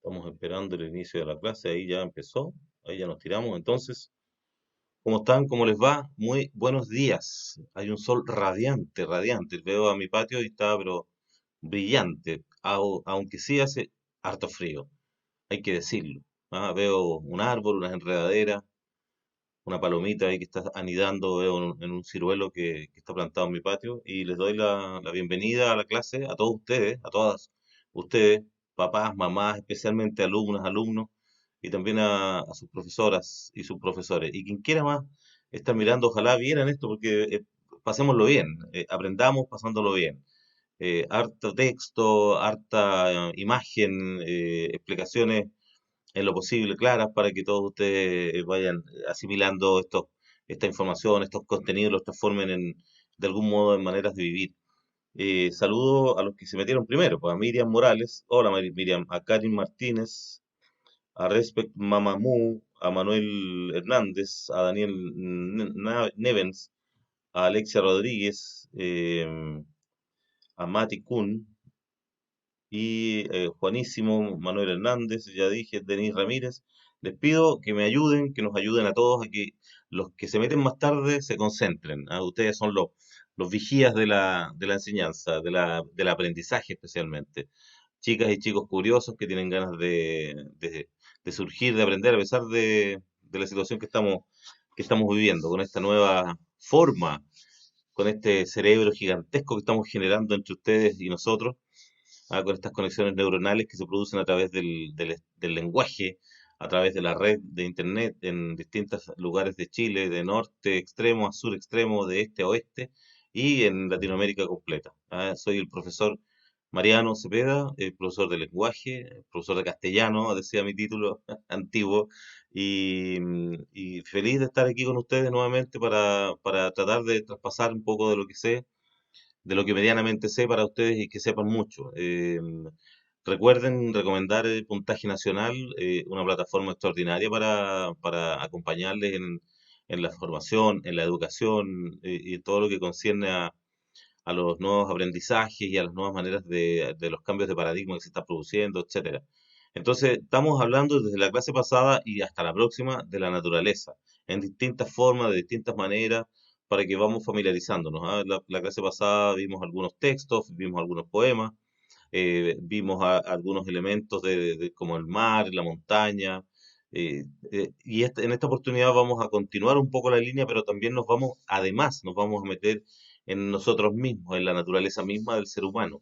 Estamos esperando el inicio de la clase, ahí ya empezó, ahí ya nos tiramos. Entonces, ¿cómo están? ¿Cómo les va? Muy buenos días. Hay un sol radiante, radiante. Veo a mi patio y está, pero brillante, aunque sí hace harto frío, hay que decirlo. Veo un árbol, unas enredaderas, una palomita ahí que está anidando, veo en un ciruelo que está plantado en mi patio y les doy la bienvenida a la clase, a todos ustedes, a todas ustedes, papás, mamás, especialmente alumnas, alumnos y también a sus profesoras y sus profesores. Y quien quiera más estar mirando, ojalá vieran esto porque pasémoslo bien, aprendamos pasándolo bien. Harto texto, harta imagen, explicaciones en lo posible claras para que todos ustedes vayan asimilando esta información, estos contenidos, los transformen de algún modo en maneras de vivir. Saludo a los que se metieron primero, pues a Miriam Morales, hola Miriam, a Karin Martínez, a Respect Mamamoo, a Manuel Hernández, a Daniel Nevens, a Alexia Rodríguez, a Mati Kun, y Juanísimo, Manuel Hernández, ya dije, Denis Ramírez. Les pido que me ayuden, que nos ayuden a todos, a que los que se meten más tarde se concentren. Ustedes son los vigías de la enseñanza, del aprendizaje especialmente. Chicas y chicos curiosos que tienen ganas de surgir, de aprender, a pesar de la situación que estamos viviendo, con esta nueva forma, con este cerebro gigantesco que estamos generando entre ustedes y nosotros, con estas conexiones neuronales que se producen a través del lenguaje, a través de la red de Internet en distintos lugares de Chile, de norte extremo a sur extremo, de este a oeste y en Latinoamérica completa. Soy el profesor Mariano Cepeda, profesor de lenguaje, profesor de castellano, decía mi título antiguo, y feliz de estar aquí con ustedes nuevamente para tratar de traspasar un poco de lo que medianamente sé para ustedes y que sepan mucho. Recuerden recomendar el Puntaje Nacional, una plataforma extraordinaria para acompañarles en la formación, en la educación y en todo lo que concierne a los nuevos aprendizajes y a las nuevas maneras de los cambios de paradigma que se están produciendo, etcétera. Entonces, estamos hablando desde la clase pasada y hasta la próxima de la naturaleza, en distintas formas, de distintas maneras, para que vamos familiarizándonos. La clase pasada vimos algunos textos, vimos algunos poemas, vimos algunos elementos como el mar, la montaña, y en esta oportunidad vamos a continuar un poco la línea, pero también además, nos vamos a meter en nosotros mismos, en la naturaleza misma del ser humano,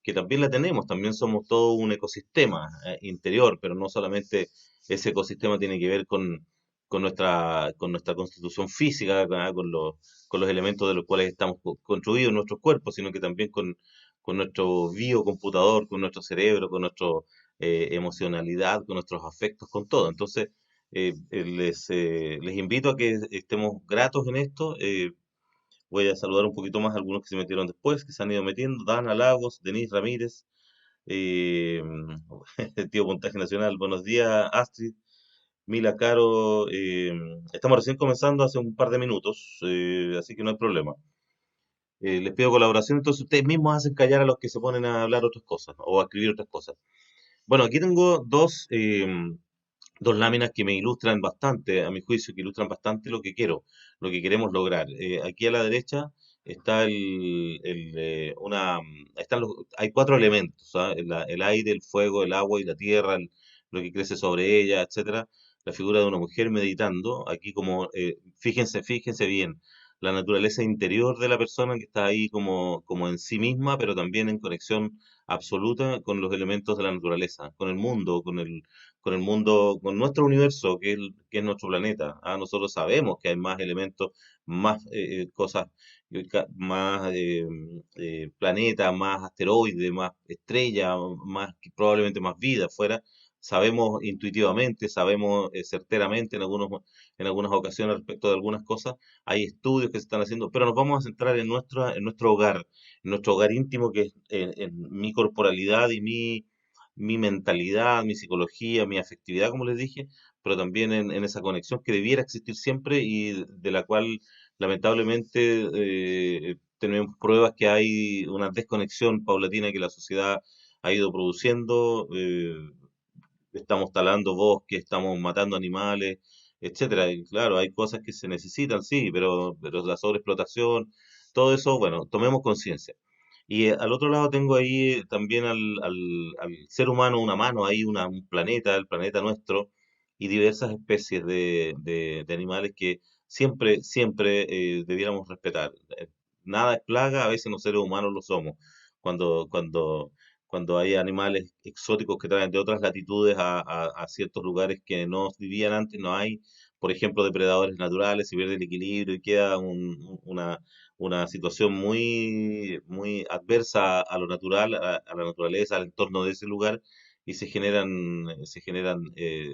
que también la tenemos, también somos todo un ecosistema interior, pero no solamente ese ecosistema tiene que ver con nuestra constitución física, con los elementos de los cuales estamos construidos nuestros cuerpos, sino que también con nuestro biocomputador, con nuestro cerebro, con nuestra emocionalidad, con nuestros afectos, con todo. Entonces, les invito a que estemos gratos en esto. Voy a saludar un poquito más a algunos que se metieron después, que se han ido metiendo. Dana Lagos, Denise Ramírez, eh, el tío Puntaje Nacional, buenos días, Astrid, Mila Caro. Estamos recién comenzando hace un par de minutos, así que no hay problema. Les pido colaboración, entonces ustedes mismos hacen callar a los que se ponen a hablar otras cosas o a escribir otras cosas. Bueno, aquí tengo dos láminas que me ilustran bastante, a mi juicio, que ilustran bastante lo que queremos lograr. Aquí a la derecha está hay cuatro elementos, el aire, el fuego, el agua y la tierra, lo que crece sobre ella, etcétera. La figura de una mujer meditando, aquí como, fíjense bien, la naturaleza interior de la persona que está ahí como en sí misma, pero también en conexión absoluta con los elementos de la naturaleza, con el mundo, con nuestro universo, que es nuestro planeta. Nosotros sabemos que hay más elementos, más cosas, más planetas, más asteroides, más estrellas, probablemente más vida afuera. Sabemos intuitivamente, sabemos certeramente en algunas ocasiones respecto de algunas cosas. Hay estudios que se están haciendo, pero nos vamos a centrar en nuestro hogar íntimo, que es en mi corporalidad y mi mentalidad, mi psicología, mi afectividad, como les dije, pero también en esa conexión que debiera existir siempre y de la cual lamentablemente tenemos pruebas que hay una desconexión paulatina que la sociedad ha ido produciendo. estamos talando bosques, estamos matando animales, etcétera. Y claro, hay cosas que se necesitan, sí, pero la sobreexplotación, todo eso, bueno, tomemos conciencia. Y al otro lado tengo ahí también al ser humano, una mano, ahí un planeta, el planeta nuestro, y diversas especies de animales que siempre debiéramos respetar. Nada es plaga, a veces los seres humanos lo somos. Cuando, cuando, cuando hay animales exóticos que traen de otras latitudes a ciertos lugares que no vivían antes, no hay, por ejemplo, depredadores naturales, se pierde el equilibrio y queda una situación muy adversa a lo natural, a la naturaleza, al entorno de ese lugar, y se generan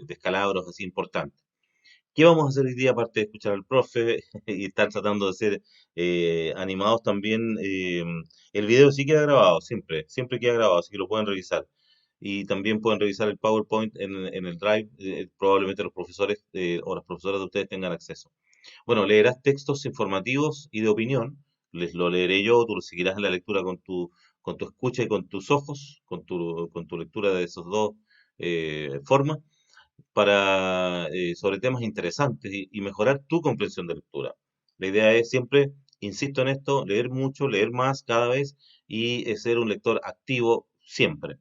descalabros así importantes. ¿Qué vamos a hacer hoy día aparte de escuchar al profe y estar tratando de ser animados también? El video sí queda grabado, siempre queda grabado, así que lo pueden revisar. Y también pueden revisar el PowerPoint en el Drive, probablemente los profesores o las profesoras de ustedes tengan acceso. Bueno, leerás textos informativos y de opinión, les lo leeré yo, tú lo seguirás en la lectura con tu escucha y con tus ojos, con tu lectura de esos dos formas sobre temas interesantes y mejorar tu comprensión de lectura. La idea es siempre, insisto en esto, leer mucho, leer más cada vez y ser un lector activo siempre.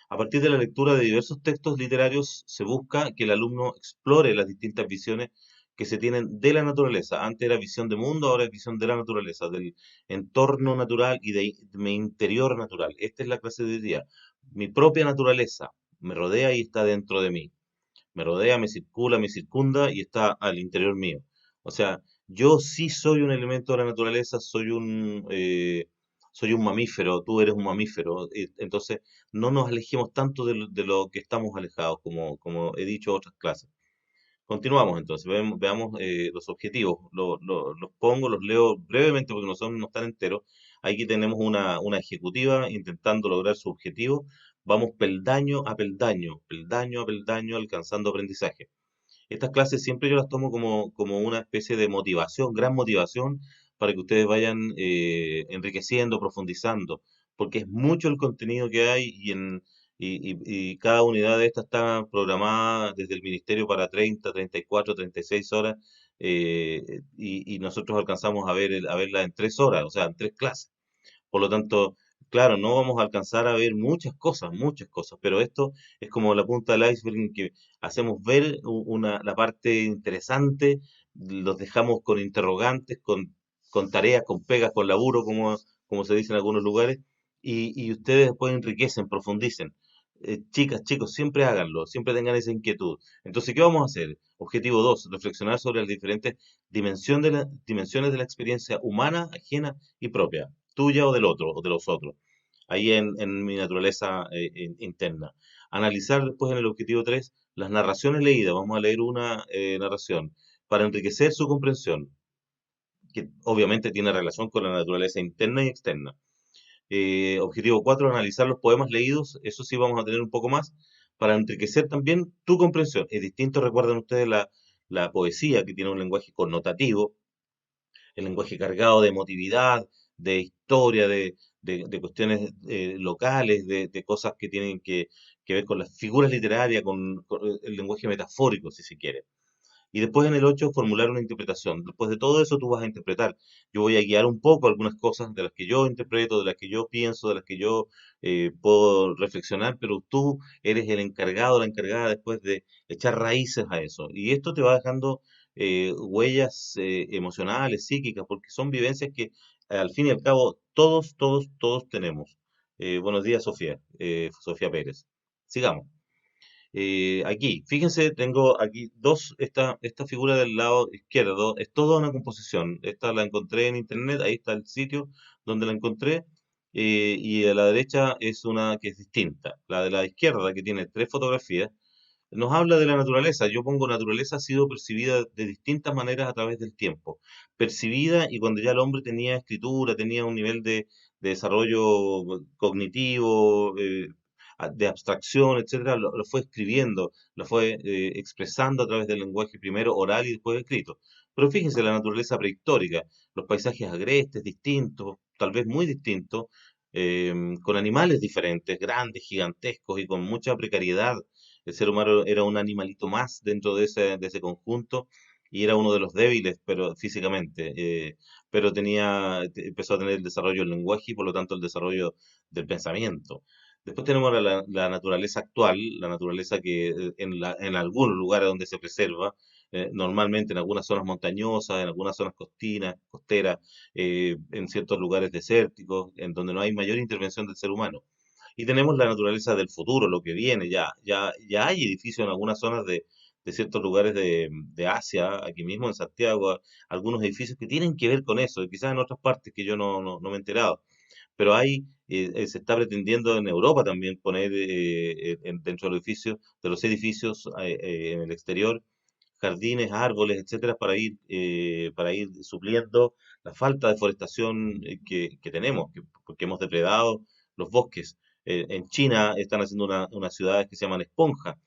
A partir de la lectura de diversos textos literarios se busca que el alumno explore las distintas visiones que se tienen de la naturaleza. Antes era visión de mundo, ahora es visión de la naturaleza, del entorno natural y de mi interior natural. Esta es la clase de hoy día. Mi propia naturaleza me rodea y está dentro de mí, me rodea, me circula, me circunda y está al interior mío. O sea, yo sí soy un elemento de la naturaleza, soy un mamífero, tú eres un mamífero. Entonces, no nos alejemos tanto de lo que estamos alejados, como he dicho en otras clases. Continuamos entonces, veamos los objetivos. Los pongo, los leo brevemente porque no están enteros. Aquí tenemos una ejecutiva intentando lograr su objetivo. Vamos peldaño a peldaño, peldaño a peldaño, alcanzando aprendizaje. Estas clases siempre yo las tomo como una especie de motivación, gran motivación, para que ustedes vayan enriqueciendo, profundizando, porque es mucho el contenido que hay y cada unidad de estas está programada desde el ministerio para 30, 34, 36 horas, y nosotros alcanzamos a verla en 3 horas, o sea, en 3 clases. Por lo tanto, claro, no vamos a alcanzar a ver muchas cosas, pero esto es como la punta del iceberg en que hacemos ver la parte interesante, los dejamos con interrogantes, con tareas, con pegas, con laburo, como se dice en algunos lugares, y ustedes después enriquecen, profundicen. Chicas, chicos, siempre háganlo, siempre tengan esa inquietud. Entonces, ¿qué vamos a hacer? Objetivo 2: reflexionar sobre las diferentes dimensiones de la experiencia humana, ajena y propia, tuya o del otro, o de los otros, ahí en mi naturaleza interna. Analizar después en el objetivo 3 las narraciones leídas. Vamos a leer una narración para enriquecer su comprensión, que obviamente tiene relación con la naturaleza interna y externa. Objetivo 4: analizar los poemas leídos. Eso sí vamos a tener un poco más para enriquecer también tu comprensión. Es distinto, recuerden ustedes, la poesía, que tiene un lenguaje connotativo, el lenguaje cargado de emotividad, de historia, de cuestiones locales, de cosas que tienen que ver con las figuras literarias, con el lenguaje metafórico, si se quiere. Y después en el 8 formular una interpretación. Después de todo eso, tú vas a interpretar. Yo voy a guiar un poco algunas cosas de las que yo interpreto, de las que yo pienso, de las que yo puedo reflexionar, pero tú eres el encargado, la encargada después de echar raíces a eso. Y esto te va dejando huellas emocionales, psíquicas, porque son vivencias que al fin y al cabo todos tenemos. Buenos días, Sofía, Sofía Pérez. Sigamos. Aquí, fíjense, tengo aquí esta figura del lado izquierdo, es toda una composición. Esta la encontré en internet, ahí está el sitio donde la encontré, y a la derecha es una que es distinta. La de la izquierda, que tiene 3 fotografías, nos habla de la naturaleza. Yo pongo naturaleza ha sido percibida de distintas maneras a través del tiempo. Percibida y cuando ya el hombre tenía escritura, tenía un nivel de desarrollo cognitivo, de abstracción, etcétera, lo fue escribiendo, lo fue expresando a través del lenguaje primero oral y después escrito. Pero fíjense la naturaleza prehistórica, los paisajes agrestes, distintos, tal vez muy distintos, con animales diferentes, grandes, gigantescos y con mucha precariedad, El ser humano era un animalito más dentro de ese conjunto y era uno de los débiles, pero físicamente, pero empezó a tener el desarrollo del lenguaje y por lo tanto el desarrollo del pensamiento. Después tenemos la naturaleza actual, la naturaleza que en algunos lugares donde se preserva, normalmente en algunas zonas montañosas, en algunas zonas costeras, en ciertos lugares desérticos, en donde no hay mayor intervención del ser humano. Y tenemos la naturaleza del futuro, lo que viene ya hay edificios en algunas zonas de ciertos lugares de Asia, aquí mismo en Santiago, algunos edificios que tienen que ver con eso, y quizás en otras partes que yo no me he enterado, pero se está pretendiendo en Europa también poner dentro de los edificios en el exterior, jardines, árboles, etcétera, para ir supliendo la falta de forestación que tenemos, porque hemos depredado los bosques. En China están haciendo unas ciudades que se llaman esponja,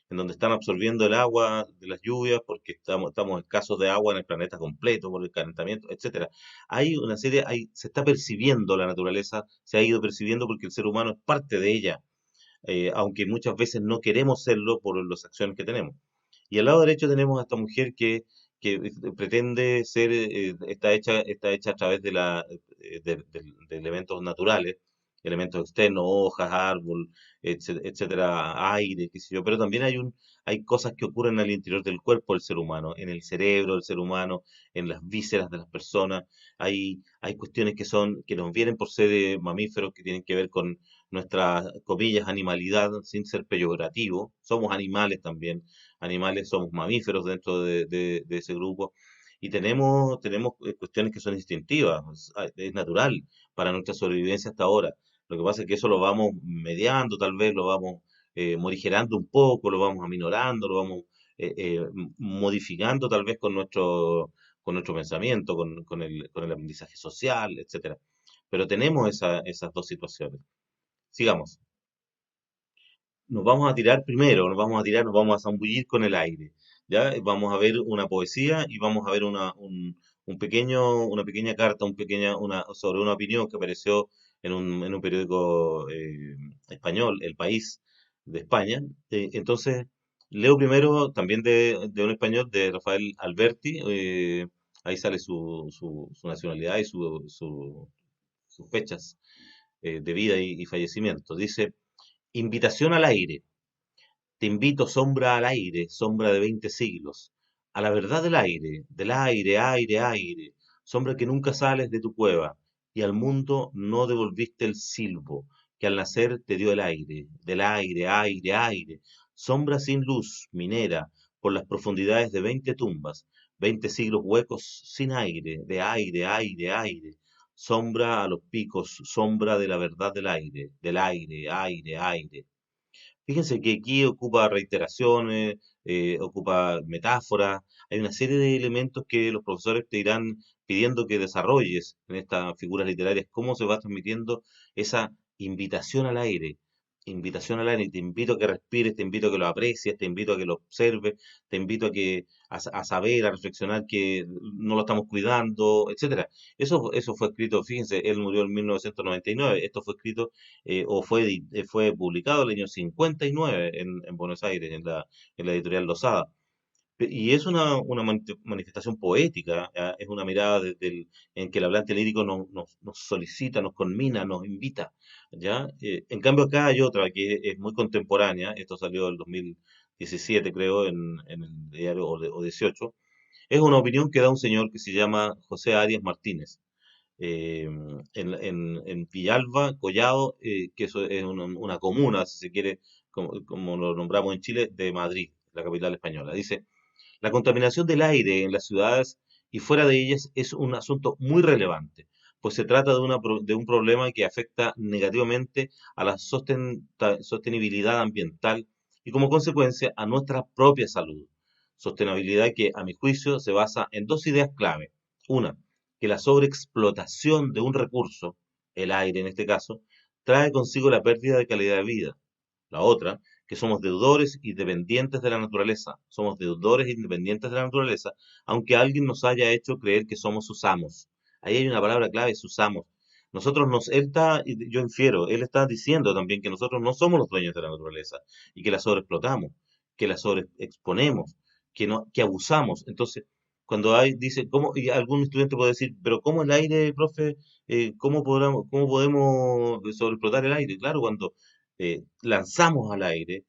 en donde están absorbiendo el agua de las lluvias porque estamos escasos de agua en el planeta completo por el calentamiento, etcétera. Se está percibiendo la naturaleza, se ha ido percibiendo porque el ser humano es parte de ella, aunque muchas veces no queremos serlo por las acciones que tenemos. Y al lado derecho tenemos a esta mujer que pretende ser, está hecha a través de elementos naturales, elementos externos, hojas, árbol, etcétera, aire, qué sé yo, pero también hay cosas que ocurren al interior del cuerpo del ser humano, en el cerebro del ser humano, en las vísceras de las personas, hay cuestiones que nos vienen por ser mamíferos, que tienen que ver con nuestra, comillas, animalidad, sin ser peyorativo, somos animales también, animales, somos mamíferos dentro de ese grupo, y tenemos cuestiones que son instintivas, es natural para nuestra sobrevivencia hasta ahora. Lo que pasa es que eso lo vamos mediando, tal vez lo vamos morigerando un poco, lo vamos aminorando, lo vamos modificando tal vez con nuestro pensamiento, con el aprendizaje social, etcétera. Pero tenemos esas dos situaciones. Sigamos. Nos vamos a zambullir con el aire, ¿ya? Vamos a ver una poesía y vamos a ver una pequeña carta, sobre una opinión que apareció en un periódico español, El País de España. Entonces, leo primero también de un español, de Rafael Alberti, ahí sale su nacionalidad y sus fechas de vida y fallecimiento. Dice, invitación al aire. Te invito, sombra al aire, sombra de 20 siglos, a la verdad del aire, aire, aire, sombra que nunca sales de tu cueva, y al mundo no devolviste el silbo que al nacer te dio el aire, del aire, aire, aire, sombra sin luz, minera, por las profundidades de 20 tumbas, 20 siglos huecos sin aire, de aire, aire, aire, sombra a los picos, sombra de la verdad del aire, aire, aire. Fíjense que aquí ocupa reiteraciones, ocupa metáforas, hay una serie de elementos que los profesores te irán pidiendo que desarrolles en estas figuras literarias, cómo se va transmitiendo esa invitación al aire, te invito a que respires, te invito a que lo aprecies, te invito a que lo observes, te invito a saber, a reflexionar que no lo estamos cuidando, etcétera. Eso fue escrito, fíjense, él murió en 1999, esto fue escrito fue publicado el año 59 en Buenos Aires, en la editorial Losada. Y es una manifestación poética, ¿ya? Es una mirada en que el hablante lírico nos solicita, nos conmina, nos invita, ¿ya? En cambio acá hay otra que es muy contemporánea, esto salió en 2017 creo, en el diario o 18, es una opinión que da un señor que se llama José Arias Martínez eh, en Villalba, Collado, que eso es una comuna, si se quiere, como lo nombramos en Chile, de Madrid, la capital española. Dice, la contaminación del aire en las ciudades y fuera de ellas es un asunto muy relevante, pues se trata de un problema que afecta negativamente a la sostenibilidad ambiental y como consecuencia a nuestra propia salud. Sostenibilidad que, a mi juicio, se basa en dos ideas clave. Una, que la sobreexplotación de un recurso, el aire en este caso, trae consigo la pérdida de calidad de vida. La otra, que somos deudores y dependientes de la naturaleza. Somos deudores y dependientes de la naturaleza, aunque alguien nos haya hecho creer que somos sus amos. Ahí hay una palabra clave, sus amos. yo infiero, él está diciendo también que nosotros no somos los dueños de la naturaleza y que la sobreexplotamos, que la sobreexponemos, que abusamos. Entonces, dice, ¿cómo? Y algún estudiante puede decir, pero ¿cómo el aire, profe? ¿Cómo podemos sobreexplotar el aire? Claro, cuando lanzamos al aire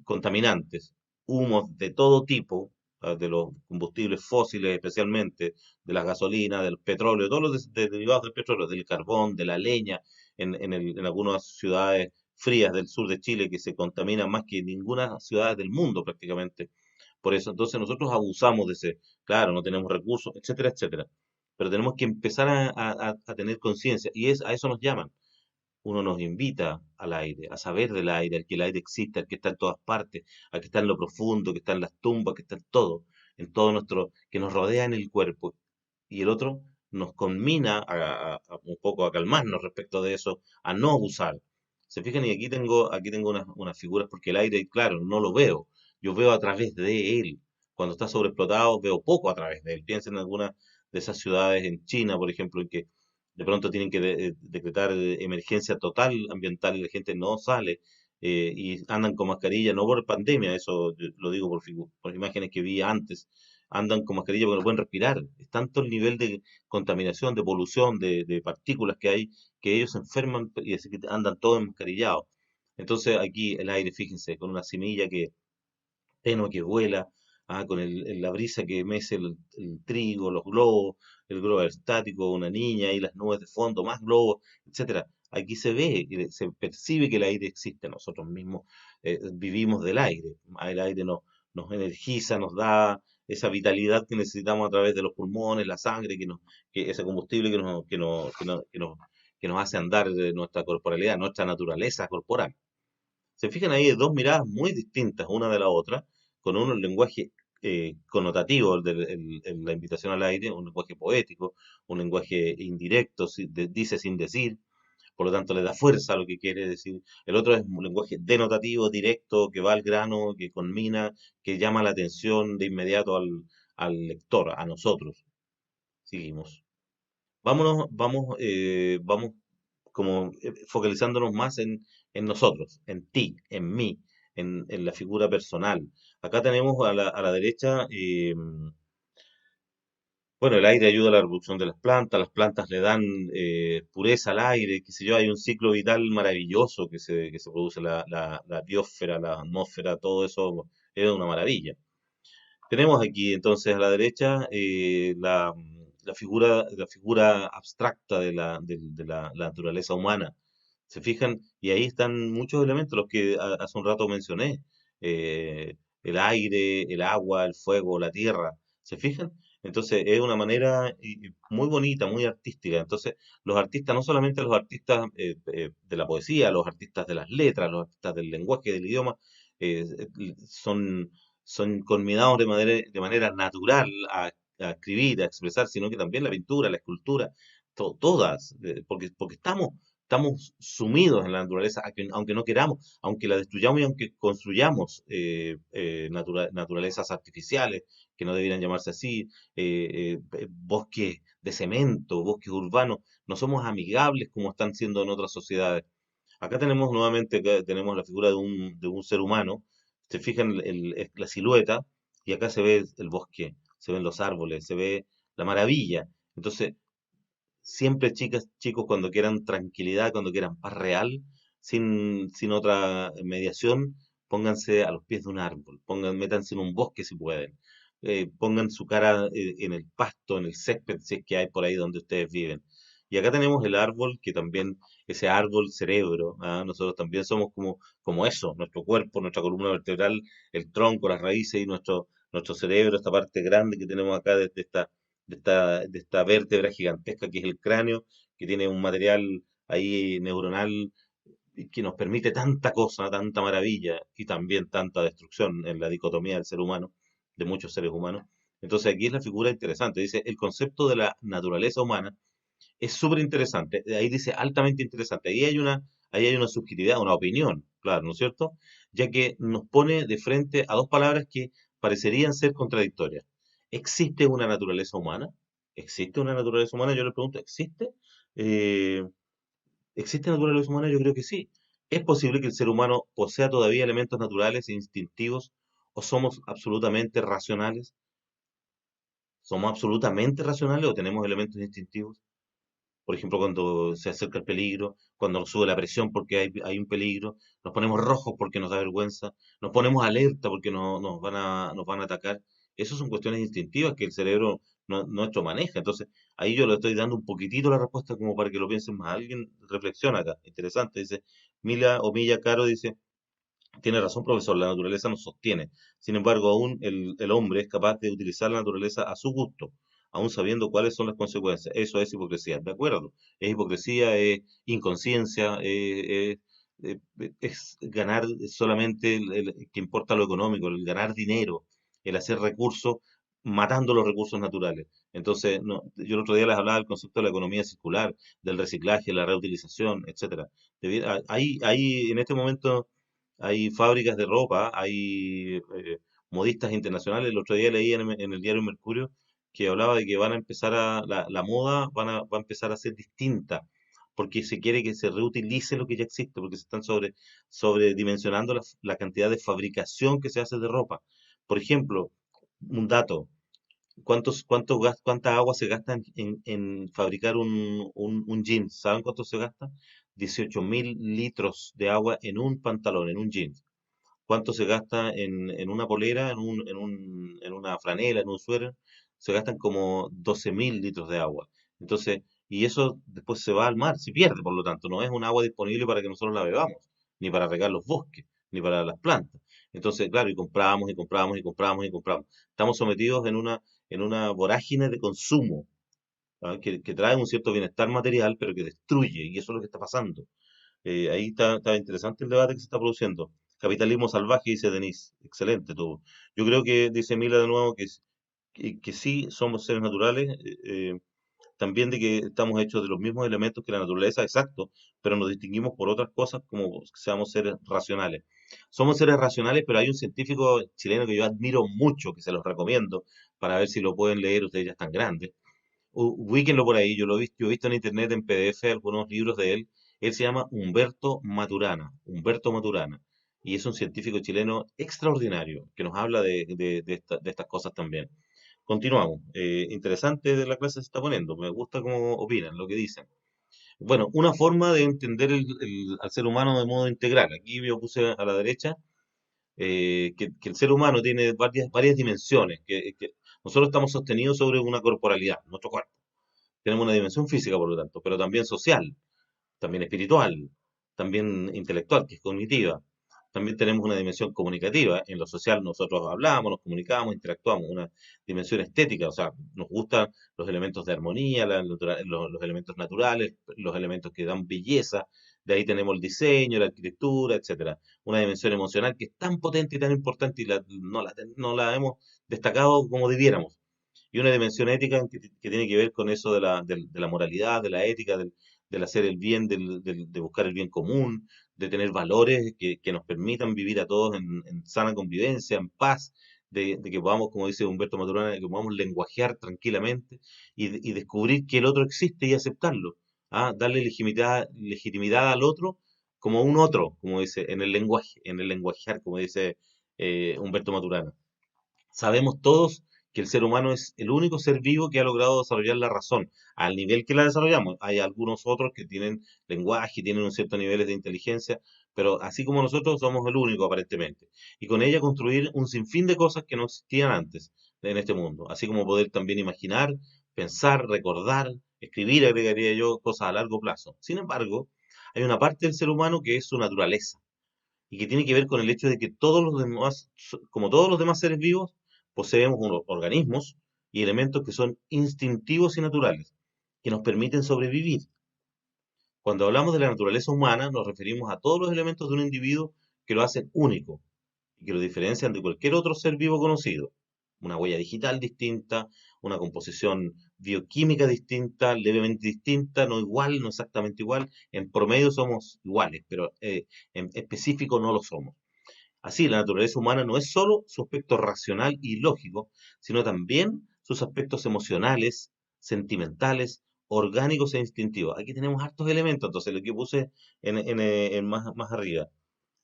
contaminantes, humos de todo tipo, de los combustibles fósiles especialmente, de las gasolinas, del petróleo, todos los derivados del petróleo, del carbón, de la leña, en algunas ciudades frías del sur de Chile que se contaminan más que ninguna ciudad del mundo prácticamente. Por eso, entonces nosotros abusamos de ese, claro, no tenemos recursos, etcétera, etcétera. Pero tenemos que empezar a tener conciencia y a eso nos llaman. Uno nos invita al aire, a saber del aire, al que el aire existe, al que está en todas partes, al que está en lo profundo, que está en las tumbas, que está en todo nuestro, que nos rodea en el cuerpo. Y el otro nos conmina un poco a calmarnos respecto de eso, a no abusar. Se fijan, y aquí tengo unas figuras porque el aire, claro, no lo veo. Yo veo a través de él. Cuando está sobreexplotado, veo poco a través de él. Piensen en algunas de esas ciudades en China, por ejemplo, en que de pronto tienen que decretar emergencia total ambiental y la gente no sale y andan con mascarilla, no por pandemia, eso yo lo digo por imágenes que vi antes, andan con mascarilla porque no pueden respirar. Es tanto el nivel de contaminación, de polución, de partículas que hay, que ellos se enferman y así que andan todos enmascarillados. Entonces aquí el aire, fíjense, con una semilla que heno que vuela, con la brisa que mece el trigo, los globos, el globo aerostático, una niña y las nubes de fondo, más globos, etcétera. Aquí se ve, y se percibe que el aire existe. Nosotros mismos vivimos del aire. El aire nos energiza, nos da esa vitalidad que necesitamos a través de los pulmones, la sangre, ese combustible que nos hace andar de nuestra corporalidad, nuestra naturaleza corporal. Se fijan ahí dos miradas muy distintas una de la otra, con un lenguaje connotativo, la invitación al aire, un lenguaje poético, un lenguaje indirecto, dice sin decir, por lo tanto le da fuerza a lo que quiere decir. El otro es un lenguaje denotativo, directo, que va al grano, que conmina, que llama la atención de inmediato al lector, a nosotros. Seguimos. Vamos como focalizándonos más en nosotros, en ti, en mí, en la figura personal. Acá tenemos a la derecha, bueno, el aire ayuda a la reproducción de las plantas le dan pureza al aire, qué sé yo, hay un ciclo vital maravilloso que se produce, la biosfera, la atmósfera, todo eso es una maravilla. Tenemos aquí entonces a la derecha la figura abstracta de la naturaleza humana. ¿Se fijan? Y ahí están muchos elementos, los que hace un rato mencioné. El aire, el agua, el fuego, la tierra. ¿Se fijan? Entonces es una manera muy bonita, muy artística. Entonces los artistas, no solamente los artistas de la poesía, los artistas de las letras, los artistas del lenguaje, del idioma, eh, son conminados de manera natural a escribir, a expresar, sino que también la pintura, la escultura, todas, porque estamos sumidos en la naturaleza, aunque no queramos, aunque la destruyamos y aunque construyamos naturalezas artificiales, que no debieran llamarse así, bosques de cemento, bosques urbanos, no somos amigables como están siendo en otras sociedades. Acá tenemos nuevamente, tenemos la figura de un ser humano. Se fijan la silueta y acá se ve el bosque, se ven los árboles, se ve la maravilla. Entonces, siempre chicas, chicos, cuando quieran tranquilidad, cuando quieran paz real, sin otra mediación, pónganse a los pies de un árbol, métanse en un bosque si pueden. Pongan su cara en el pasto, en el césped, si es que hay por ahí donde ustedes viven. Y acá tenemos el árbol, que también, ese árbol cerebro, nosotros también somos como eso, nuestro cuerpo, nuestra columna vertebral, el tronco, las raíces y nuestro cerebro, esta parte grande que tenemos acá desde de esta vértebra gigantesca que es el cráneo, que tiene un material ahí neuronal que nos permite tanta cosa, tanta maravilla y también tanta destrucción en la dicotomía del ser humano, de muchos seres humanos. Entonces aquí es la figura interesante, dice, el concepto de la naturaleza humana es súper interesante, ahí dice altamente interesante, ahí hay una subjetividad, una opinión, claro, ¿no es cierto? Ya que nos pone de frente a dos palabras que parecerían ser contradictorias. ¿Existe una naturaleza humana? ¿Existe una naturaleza humana? Yo le pregunto, ¿existe? Eh, ¿Existe naturaleza humana? Yo creo que sí. ¿Es posible que el ser humano posea todavía elementos naturales e instintivos o somos absolutamente racionales? ¿Somos absolutamente racionales o tenemos elementos instintivos? Por ejemplo, cuando se acerca el peligro, cuando nos sube la presión porque hay un peligro, nos ponemos rojos porque nos da vergüenza, nos ponemos alerta porque nos van a atacar. Esas son cuestiones instintivas que el cerebro nuestro maneja. Entonces, ahí yo le estoy dando un poquitito la respuesta como para que lo piensen más. Alguien reflexiona acá. Interesante. Dice, Milla Caro dice, tiene razón, profesor, la naturaleza nos sostiene. Sin embargo, aún el hombre es capaz de utilizar la naturaleza a su gusto, aún sabiendo cuáles son las consecuencias. Eso es hipocresía, ¿de acuerdo? Es hipocresía, es inconsciencia, es ganar solamente que importa lo económico, el ganar dinero, el hacer recursos, matando los recursos naturales. Entonces, no, yo el otro día les hablaba del concepto de la economía circular, del reciclaje, la reutilización, etcétera. Hay en este momento hay fábricas de ropa, hay modistas internacionales. El otro día leí en el diario Mercurio que hablaba de que van a empezar la moda va a empezar a ser distinta, porque se quiere que se reutilice lo que ya existe, porque se están sobredimensionando la cantidad de fabricación que se hace de ropa. Por ejemplo, un dato, ¿cuánta agua se gasta en fabricar un jeans? ¿Saben cuánto se gasta? 18.000 litros de agua en un pantalón, en un jeans. ¿Cuánto se gasta en una polera, en una franela, en un suéter? Se gastan como 12.000 litros de agua. Entonces, y eso después se va al mar, se pierde, por lo tanto, no es un agua disponible para que nosotros la bebamos, ni para regar los bosques, ni para las plantas. Entonces, claro, y compramos y compramos y compramos y compramos. Estamos sometidos en una vorágine de consumo, ¿ah? Que trae un cierto bienestar material, pero que destruye, y eso es lo que está pasando. Ahí está interesante el debate que se está produciendo. Capitalismo salvaje, dice Denise. Excelente todo. Yo creo que, dice Mila de nuevo, que sí somos seres naturales, también de que estamos hechos de los mismos elementos que la naturaleza, exacto, pero nos distinguimos por otras cosas como que seamos seres racionales. Somos seres racionales, pero hay un científico chileno que yo admiro mucho, que se los recomiendo, para ver si lo pueden leer, ustedes ya están grandes. Ubíquenlo por ahí, yo he visto en internet en PDF algunos libros de él. Él se llama Humberto Maturana, y es un científico chileno extraordinario que nos habla de estas cosas también. Continuamos. Interesante de la clase se está poniendo, me gusta cómo opinan, lo que dicen. Bueno, una forma de entender al ser humano de modo integral. Aquí yo puse a la derecha que el ser humano tiene varias dimensiones, que nosotros estamos sostenidos sobre una corporalidad, nuestro cuerpo. Tenemos una dimensión física, por lo tanto, pero también social, también espiritual, también intelectual, que es cognitiva. También tenemos una dimensión comunicativa. En lo social nosotros hablamos, nos comunicamos, interactuamos. Una dimensión estética, o sea, nos gustan los elementos de armonía, los elementos naturales, los elementos que dan belleza. De ahí tenemos el diseño, la arquitectura, etcétera. Una dimensión emocional que es tan potente y tan importante y no la hemos destacado como debiéramos. Y una dimensión ética que tiene que ver con eso de la moralidad, de la ética, del hacer el bien, de buscar el bien común, de tener valores que nos permitan vivir a todos en sana convivencia, en paz, de que podamos, como dice Humberto Maturana, que podamos lenguajear tranquilamente y descubrir que el otro existe y aceptarlo. ¿Ah? Darle legitimidad al otro como un otro, como dice, en el lenguaje, en el lenguajear, como dice Humberto Maturana. Sabemos todos que el ser humano es el único ser vivo que ha logrado desarrollar la razón al nivel que la desarrollamos. Hay algunos otros que tienen lenguaje, tienen un cierto nivel de inteligencia, pero así como nosotros somos el único aparentemente. Y con ella construir un sinfín de cosas que no existían antes en este mundo, así como poder también imaginar, pensar, recordar, escribir, agregaría yo, cosas a largo plazo. Sin embargo, hay una parte del ser humano que es su naturaleza y que tiene que ver con el hecho de que todos los demás, como todos los demás seres vivos, poseemos unos organismos y elementos que son instintivos y naturales, que nos permiten sobrevivir. Cuando hablamos de la naturaleza humana, nos referimos a todos los elementos de un individuo que lo hacen único y que lo diferencian de cualquier otro ser vivo conocido. Una huella digital distinta, una composición bioquímica distinta, levemente distinta, no igual, no exactamente igual. En promedio somos iguales, pero en específico no lo somos. Así, la naturaleza humana no es solo su aspecto racional y lógico, sino también sus aspectos emocionales, sentimentales, orgánicos e instintivos. Aquí tenemos hartos elementos, entonces lo que puse en más arriba.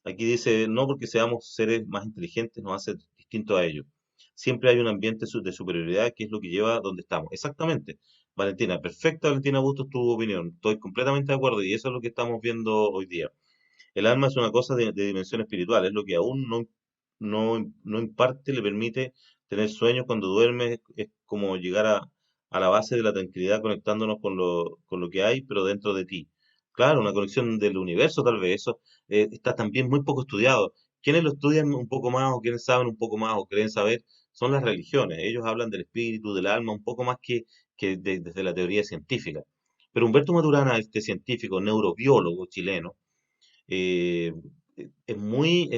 Aquí dice, no porque seamos seres más inteligentes nos hace distintos a ellos. Siempre hay un ambiente de superioridad que es lo que lleva a donde estamos. Exactamente. Valentina, perfecta Valentina Bustos, tu opinión. Estoy completamente de acuerdo y eso es lo que estamos viendo hoy día. El alma es una cosa de dimensión espiritual, es lo que aún no imparte, le permite tener sueños cuando duerme, es como llegar a la base de la tranquilidad conectándonos con lo que hay, pero dentro de ti. Claro, una conexión del universo tal vez, eso está también muy poco estudiado. Quienes lo estudian un poco más o quienes saben un poco más o creen saber son las religiones. Ellos hablan del espíritu, del alma, un poco más que desde la teoría científica. Pero Humberto Maturana, este científico neurobiólogo chileno, eh, es muy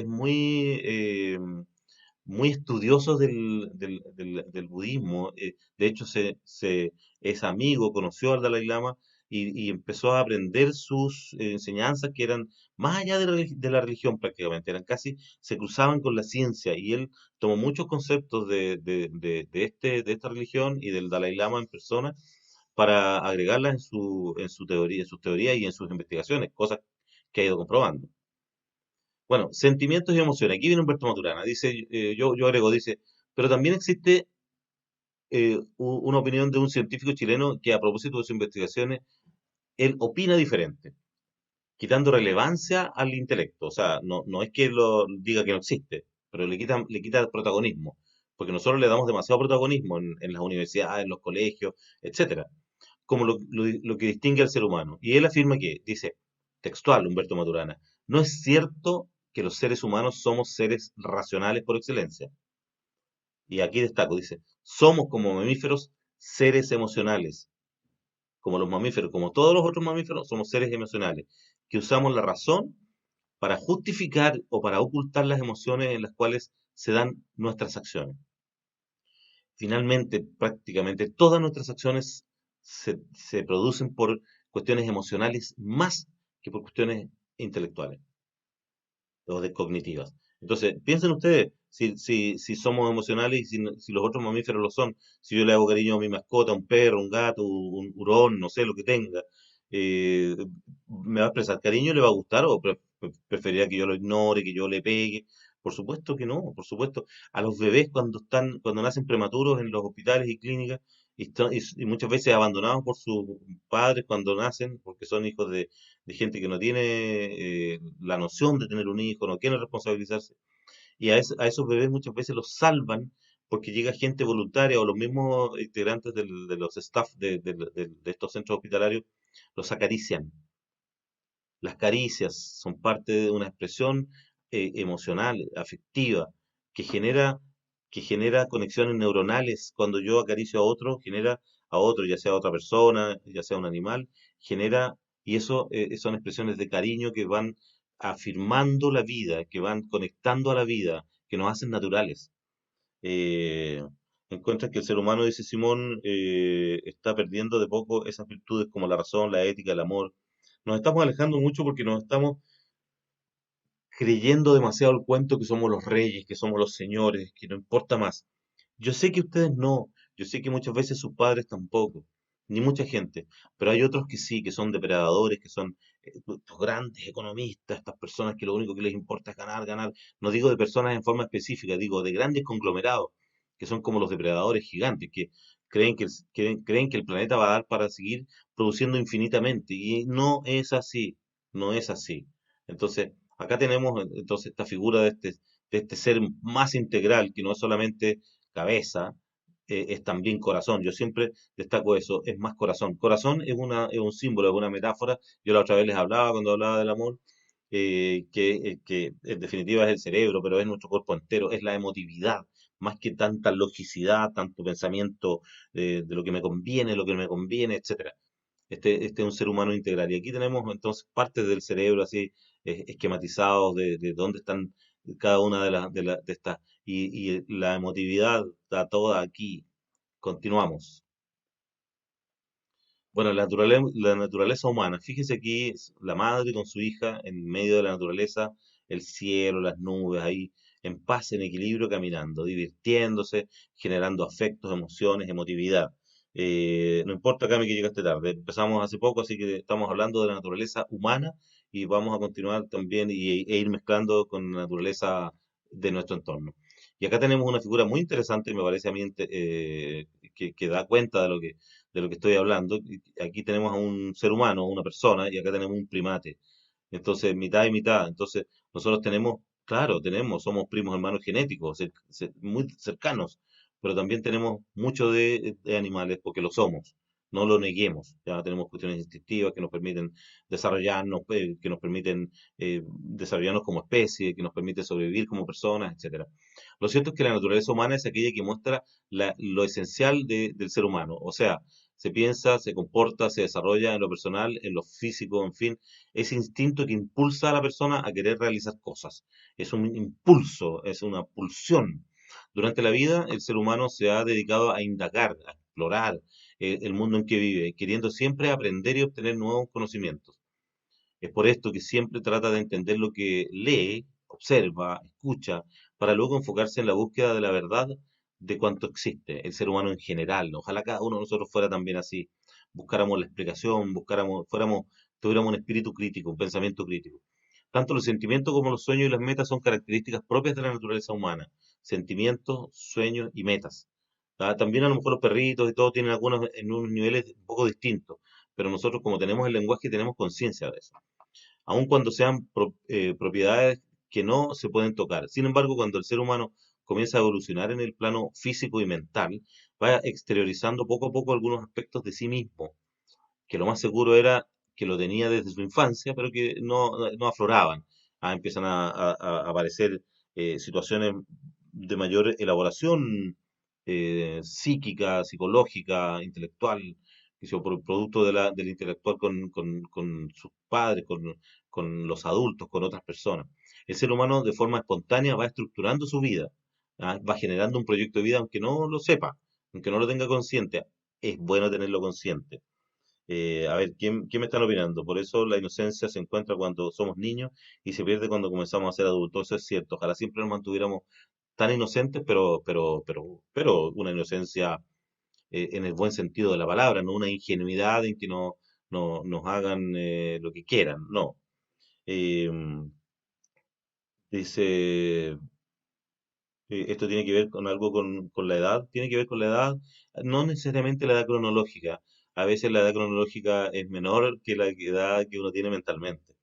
estudioso del budismo. De hecho, es amigo, conoció al Dalai Lama y empezó a aprender sus enseñanzas que eran más allá de la religión prácticamente, eran casi, se cruzaban con la ciencia y él tomó muchos conceptos de esta religión y del Dalai Lama en persona para agregarlas en su teoría, en sus teorías y en sus investigaciones, cosas que ha ido comprobando. Bueno, sentimientos y emociones. Aquí viene Humberto Maturana. Dice, yo agrego, dice, pero también existe una opinión de un científico chileno que a propósito de sus investigaciones, él opina diferente, quitando relevancia al intelecto. O sea, no es que lo diga que no existe, pero le quita protagonismo, porque nosotros le damos demasiado protagonismo en las universidades, en los colegios, etcétera, como lo que distingue al ser humano. Y él afirma que, dice, textual, Humberto Maturana, no es cierto que los seres humanos somos seres racionales por excelencia. Y aquí destaco, dice, somos como mamíferos seres emocionales, como los mamíferos, como todos los otros mamíferos, somos seres emocionales, que usamos la razón para justificar o para ocultar las emociones en las cuales se dan nuestras acciones. Finalmente, prácticamente todas nuestras acciones se producen por cuestiones emocionales más que por cuestiones intelectuales o de cognitivas. Entonces, piensen ustedes, si somos emocionales y si los otros mamíferos lo son, si yo le hago cariño a mi mascota, un perro, un gato, un hurón, no sé, lo que tenga, eh, ¿me va a expresar cariño? ¿Le va a gustar o preferiría que yo lo ignore, que yo le pegue? Por supuesto que no, por supuesto. A los bebés cuando nacen prematuros en los hospitales y clínicas y muchas veces abandonados por sus padres cuando nacen, porque son hijos de gente que no tiene la noción de tener un hijo, no quiere responsabilizarse. Y a esos bebés muchas veces los salvan porque llega gente voluntaria o los mismos integrantes de los staff de estos centros hospitalarios los acarician. Las caricias son parte de una expresión emocional, afectiva, que genera, que genera conexiones neuronales. Cuando yo acaricio a otro, ya sea otra persona, ya sea un animal, genera, y eso son expresiones de cariño que van afirmando la vida, que van conectando a la vida, que nos hacen naturales. Eh, Encuentras que el ser humano, dice Simón, está perdiendo de poco esas virtudes como la razón, la ética, el amor. Nos estamos alejando mucho porque nos estamos creyendo demasiado el cuento que somos los reyes, que somos los señores, que no importa más. Yo sé que ustedes no, yo sé que muchas veces sus padres tampoco, ni mucha gente, pero hay otros que sí, que son depredadores, que son estos grandes economistas, estas personas que lo único que les importa es ganar, ganar. No digo de personas en forma específica, digo de grandes conglomerados, que son como los depredadores gigantes, que creen que el planeta va a dar para seguir produciendo infinitamente, y no es así, no es así. Entonces, acá tenemos entonces esta figura de este ser más integral, que no es solamente cabeza, es también corazón. Yo siempre destaco eso, es más corazón. Corazón es un símbolo, es una metáfora. Yo la otra vez les hablaba cuando hablaba del amor, que en definitiva es el cerebro, pero es nuestro cuerpo entero, es la emotividad, más que tanta logicidad, tanto pensamiento de lo que me conviene, etcétera. Este es un ser humano integral. Y aquí tenemos entonces partes del cerebro así esquematizados de dónde están cada una de estas. Y la emotividad está toda aquí. Continuamos. Bueno, la naturaleza humana. Fíjese aquí, la madre con su hija en medio de la naturaleza, el cielo, las nubes, ahí en paz, en equilibrio, caminando, divirtiéndose, generando afectos, emociones, emotividad. No importa, Cami, que llegaste tarde. Empezamos hace poco, así que estamos hablando de la naturaleza humana y vamos a continuar también e ir mezclando con la naturaleza de nuestro entorno. Y acá tenemos una figura muy interesante, me parece a mí, que da cuenta de lo que estoy hablando. Y aquí tenemos a un ser humano, una persona, y acá tenemos un primate. Entonces, mitad y mitad. Entonces, nosotros tenemos, claro, somos primos hermanos genéticos, muy cercanos, pero también tenemos mucho de animales porque lo somos. No lo neguemos. Ya tenemos cuestiones instintivas que nos permiten desarrollarnos, que nos permiten desarrollarnos como especie, que nos permiten sobrevivir como personas, etcétera. Lo cierto es que la naturaleza humana es aquella que muestra lo esencial del ser humano. O sea, se piensa, se comporta, se desarrolla en lo personal, en lo físico, en fin, ese instinto que impulsa a la persona a querer realizar cosas. Es un impulso, es una pulsión. Durante la vida, el ser humano se ha dedicado a indagar, a explorar el mundo en que vive, queriendo siempre aprender y obtener nuevos conocimientos. Es por esto que siempre trata de entender lo que lee, observa, escucha, para luego enfocarse en la búsqueda de la verdad de cuanto existe, el ser humano en general. Ojalá cada uno de nosotros fuera también así, buscáramos la explicación, tuviéramos un espíritu crítico, un pensamiento crítico. Tanto los sentimientos como los sueños y las metas son características propias de la naturaleza humana. Sentimientos, sueños y metas. También a lo mejor los perritos y todo tienen algunos en unos niveles un poco distintos, pero nosotros como tenemos el lenguaje tenemos conciencia de eso aun cuando sean propiedades que no se pueden tocar. Sin embargo, cuando el ser humano comienza a evolucionar en el plano físico y mental, va exteriorizando poco a poco algunos aspectos de sí mismo, que lo más seguro era que lo tenía desde su infancia, pero que no afloraban. Empiezan a aparecer situaciones de mayor elaboración psíquica, psicológica, intelectual, que sea, por producto del intelectual con sus padres, con los adultos, con otras personas. El ser humano de forma espontánea va estructurando su vida, va generando un proyecto de vida aunque no lo sepa, aunque no lo tenga consciente. Es bueno tenerlo consciente. A ver, ¿quién me están opinando? Por eso la inocencia se encuentra cuando somos niños y se pierde cuando comenzamos a ser adultos. Eso es cierto. Ojalá siempre nos mantuviéramos tan inocentes, pero una inocencia en el buen sentido de la palabra, no una ingenuidad en que no nos hagan lo que quieran. No. Eh, dice, esto tiene que ver con algo con la edad. Tiene que ver con la edad, no necesariamente la edad cronológica. A veces la edad cronológica es menor que la edad que uno tiene mentalmente.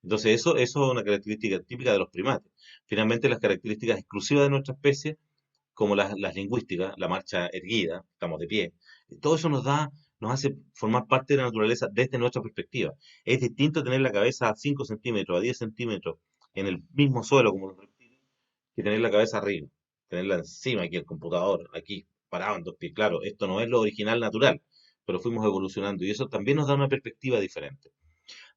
Entonces, eso es una característica típica de los primates. Finalmente, las características exclusivas de nuestra especie, como las lingüísticas, la marcha erguida, estamos de pie, todo eso nos hace formar parte de la naturaleza desde nuestra perspectiva. Es distinto tener la cabeza a 5 centímetros, a 10 centímetros en el mismo suelo como los reptiles, que tener la cabeza arriba, tenerla encima aquí el computador, aquí parado en dos pies. Claro, esto no es lo original natural, pero fuimos evolucionando y eso también nos da una perspectiva diferente.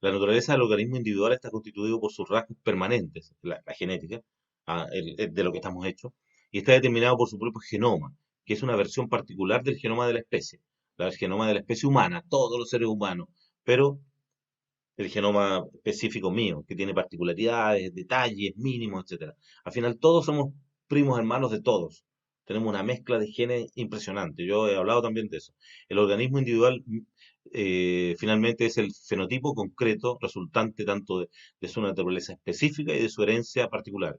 La naturaleza del organismo individual está constituido por sus rasgos permanentes, la genética, de lo que estamos hechos, y está determinado por su propio genoma, que es una versión particular del genoma de la especie, el genoma de la especie humana, todos los seres humanos, pero el genoma específico mío, que tiene particularidades, detalles mínimos, etcétera. Al final todos somos primos hermanos de todos. Tenemos una mezcla de genes impresionante. Yo he hablado también de eso. El organismo individual finalmente es el fenotipo concreto resultante tanto de su naturaleza específica y de su herencia particular,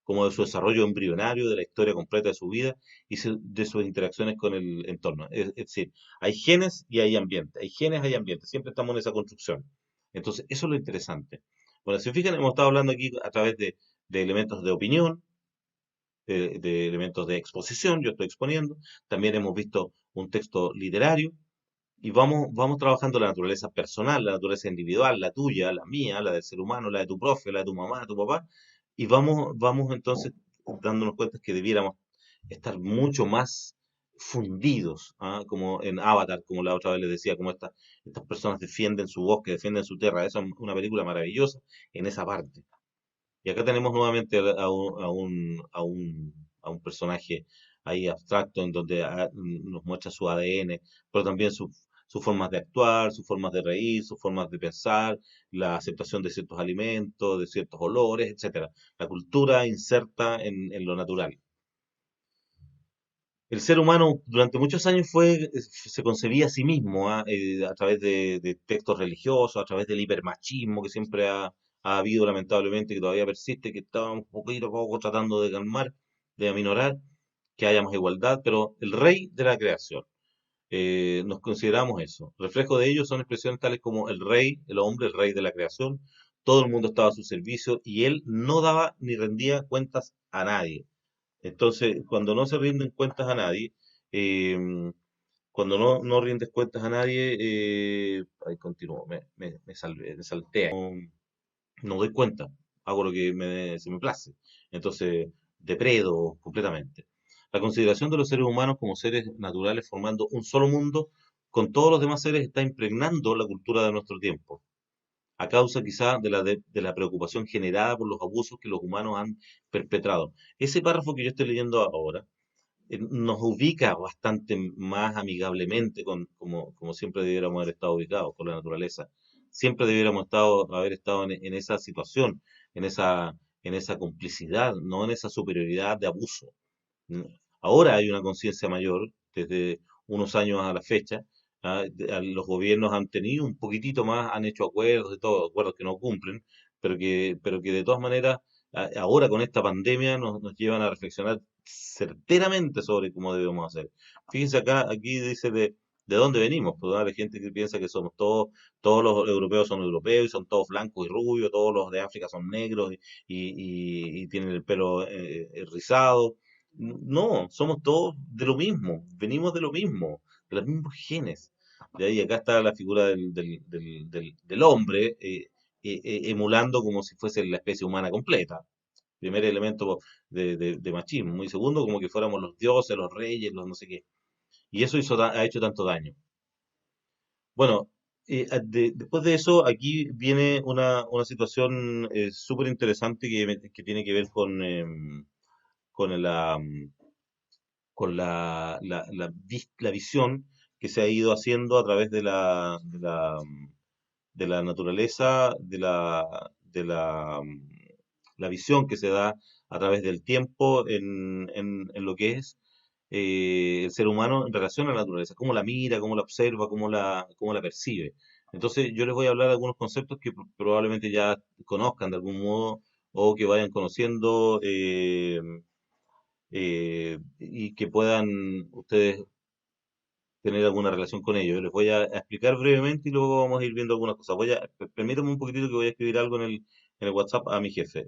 como de su desarrollo embrionario, de la historia completa de su vida y de sus interacciones con el entorno. Es decir, hay genes y hay ambiente, hay genes, hay ambiente, siempre estamos en esa construcción. Entonces, eso es lo interesante. Bueno, si se fijan, hemos estado hablando aquí a través de elementos de opinión, de elementos de exposición, yo estoy exponiendo, también hemos visto un texto literario, y vamos trabajando la naturaleza personal, la naturaleza individual, la tuya, la mía, la del ser humano, la de tu profe, la de tu mamá, de tu papá, y vamos entonces dándonos cuenta que debiéramos estar mucho más fundidos, como en Avatar, como la otra vez les decía, como estas personas defienden su bosque, defienden su tierra. Esa es una película maravillosa en esa parte. Y acá tenemos nuevamente a un personaje ahí abstracto en donde nos muestra su ADN, pero también sus formas de actuar, sus formas de reír, sus formas de pensar, la aceptación de ciertos alimentos, de ciertos olores, etcétera. La cultura inserta en lo natural. El ser humano durante muchos años se concebía a sí mismo, a través de textos religiosos, a través del hipermachismo que siempre ha habido lamentablemente, que todavía persiste, que estábamos poquito a poco tratando de calmar, de aminorar, que haya más igualdad, pero el rey de la creación, nos consideramos eso. Reflejo de ello son expresiones tales como el rey, el hombre, el rey de la creación, todo el mundo estaba a su servicio y él no daba ni rendía cuentas a nadie. Entonces, cuando no se rinden cuentas a nadie, em, cuando no rindes cuentas a nadie, ahí continúo, me saltea, no doy cuenta, hago lo que se me place. Entonces, depredo completamente. La consideración de los seres humanos como seres naturales formando un solo mundo con todos los demás seres está impregnando la cultura de nuestro tiempo, a causa quizá de la preocupación generada por los abusos que los humanos han perpetrado. Ese párrafo que yo estoy leyendo ahora nos ubica bastante más amigablemente como siempre debiéramos haber estado ubicados con la naturaleza. Siempre debiéramos haber estado en esa situación, en en esa complicidad, no en esa superioridad de abuso. Mm. Ahora hay una conciencia mayor, desde unos años a la fecha. Los gobiernos han tenido un poquitito más, han hecho acuerdos y todo, acuerdos que no cumplen, pero que de todas maneras, ahora con esta pandemia nos llevan a reflexionar certeramente sobre cómo debemos hacer. Fíjense acá, aquí dice de dónde venimos, pues hay gente que piensa que somos todos los europeos son europeos y son todos blancos y rubios, todos los de África son negros y tienen el pelo rizado. No, somos todos de lo mismo, venimos de lo mismo, de los mismos genes. De ahí acá está la figura del hombre, emulando como si fuese la especie humana completa. Primer elemento de machismo. Y segundo, como que fuéramos los dioses, los reyes, los no sé qué. Y eso ha hecho tanto daño. Bueno, después de eso, aquí viene una situación súper interesante que tiene que ver con la, la visión que se ha ido haciendo a través de la naturaleza, la visión que se da a través del tiempo en lo que es el ser humano en relación a la naturaleza, cómo la mira, cómo la observa, cómo la percibe. Entonces, yo les voy a hablar de algunos conceptos que probablemente ya conozcan de algún modo o que vayan conociendo y que puedan ustedes tener alguna relación con ellos. Les voy a explicar brevemente y luego vamos a ir viendo algunas cosas. Permítame un poquitito que voy a escribir algo en el WhatsApp a mi jefe.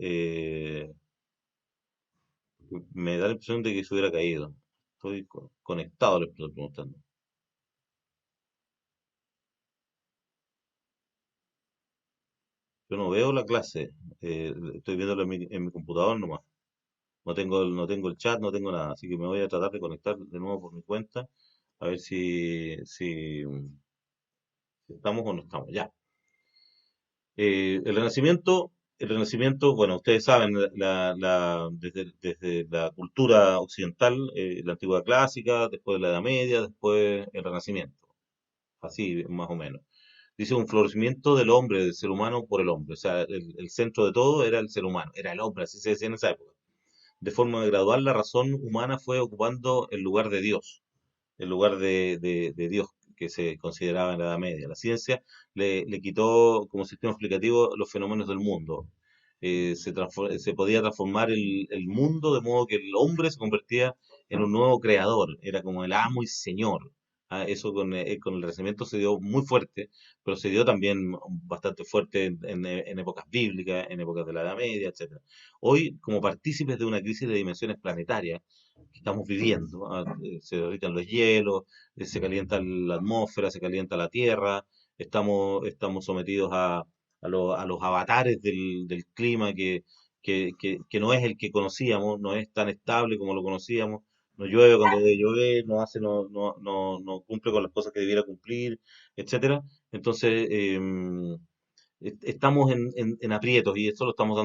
Me da la impresión de que se hubiera caído. Estoy conectado, le estoy preguntando. Yo no veo la clase, estoy viéndolo en mi computador nomás. No tengo el chat, no tengo nada, así que me voy a tratar de conectar de nuevo por mi cuenta, a ver si estamos o no estamos. Ya. El Renacimiento, bueno, ustedes saben, desde la cultura occidental, la antigua clásica, después la Edad Media, después el Renacimiento, así más o menos. Dice un florecimiento del hombre, del ser humano por el hombre, o sea, el centro de todo era el ser humano, era el hombre, así se decía en esa época. De forma gradual, la razón humana fue ocupando el lugar de Dios, el lugar de Dios que se consideraba en la Edad Media. La ciencia le quitó como sistema explicativo los fenómenos del mundo. Se podía transformar el mundo de modo que el hombre se convertía en un nuevo creador, era como el amo y señor. Eso con el Renacimiento se dio muy fuerte, pero se dio también bastante fuerte en épocas bíblicas, en épocas de la Edad Media, etcétera. Hoy, como partícipes de una crisis de dimensiones planetarias, que estamos viviendo. Se derritan los hielos, se calienta la atmósfera, se calienta la tierra, estamos sometidos a los avatares del clima que no es el que conocíamos, no es tan estable como lo conocíamos. No llueve cuando debe llover, no cumple con las cosas que debiera cumplir, etcétera. Entonces, estamos en aprietos y eso lo estamos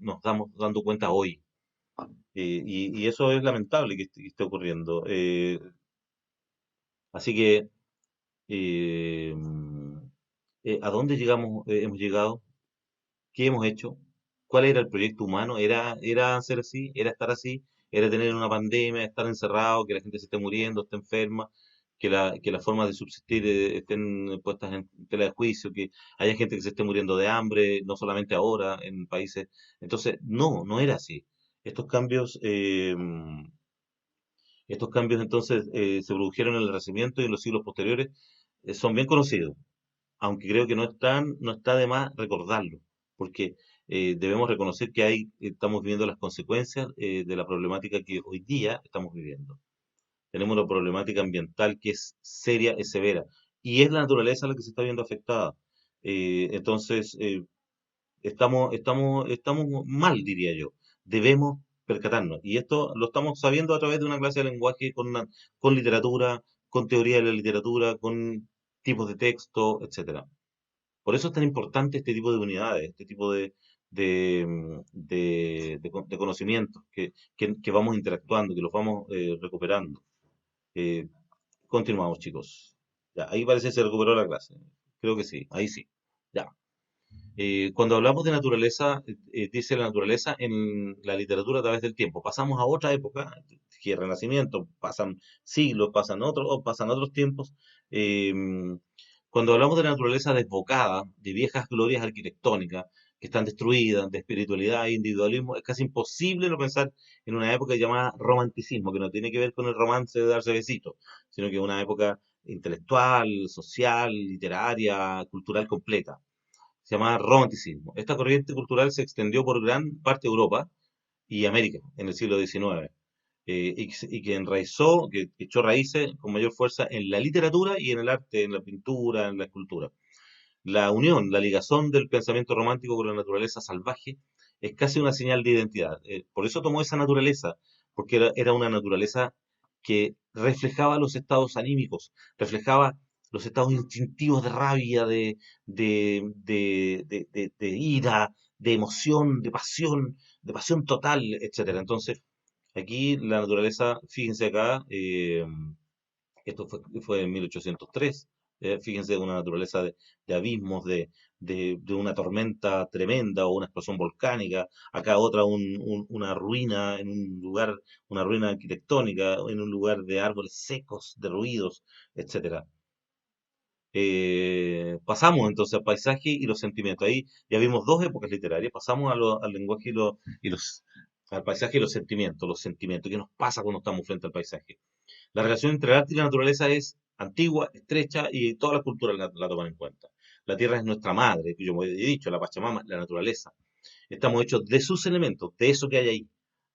nos estamos dando cuenta hoy. Y eso es lamentable que esté ocurriendo. Así que, eh, mm, ¿a dónde hemos llegado? ¿Qué hemos hecho? ¿Cuál era el proyecto humano? Era ser así? ¿Era estar así? era tener una pandemia, estar encerrado, que la gente se esté muriendo, esté enferma, que las formas de subsistir estén puestas en tela de juicio, que haya gente que se esté muriendo de hambre, no solamente ahora en países. Entonces, no, no era así. Estos cambios, estos cambios entonces se produjeron en el Renacimiento y en los siglos posteriores, son bien conocidos, aunque creo que no está de más recordarlo, porque debemos reconocer que estamos viviendo las consecuencias de la problemática que hoy día estamos viviendo. Tenemos una problemática ambiental que es seria, es severa, y es la naturaleza la que se está viendo afectada. Entonces, estamos mal, diría yo. Debemos percatarnos. Y esto lo estamos sabiendo a través de una clase de lenguaje con literatura, con teoría de la literatura, con tipos de texto, etcétera. Por eso es tan importante este tipo de unidades, este tipo de conocimientos que vamos interactuando, que los vamos recuperando. Eh, Continuamos, chicos. Ya, ahí parece que se recuperó la clase. Creo que sí, ahí sí. Ya. Cuando hablamos de naturaleza, dice la naturaleza en la literatura a través del tiempo. Pasamos a otra época, que el Renacimiento, pasan siglos, pasan otros tiempos. eh, Cuando hablamos de la naturaleza desbocada, de viejas glorias arquitectónicas que están destruidas, de espiritualidad e individualismo, es casi imposible no pensar en una época llamada romanticismo, que no tiene que ver con el romance de darse besitos, sino que es una época intelectual, social, literaria, cultural completa. Se llamaba romanticismo. Esta corriente cultural se extendió por gran parte de Europa y América en el siglo XIX, y que enraizó, que echó raíces con mayor fuerza en la literatura y en el arte, en la pintura, en la escultura. La unión, la ligación del pensamiento romántico con la naturaleza salvaje es casi una señal de identidad. Por eso tomó esa naturaleza, porque era una naturaleza que reflejaba los estados anímicos, reflejaba los estados instintivos de rabia, de ira, de pasión total, etcétera. Entonces, aquí la naturaleza, fíjense acá, esto fue en 1803. Fíjense, una naturaleza de abismos, de una tormenta tremenda o una explosión volcánica. Acá otra, una ruina en un lugar, una ruina arquitectónica, en un lugar de árboles secos, derruidos, etcétera. Pasamos entonces al paisaje y los sentimientos. Ahí ya vimos dos épocas literarias. Pasamos al lenguaje al paisaje y los sentimientos. Los sentimientos. ¿Qué nos pasa cuando estamos frente al paisaje? La relación entre el arte y la naturaleza es antigua, estrecha y todas las culturas la toman en cuenta. La tierra es nuestra madre, que yo me he dicho, la Pachamama, la naturaleza. Estamos hechos de sus elementos, de eso que hay ahí.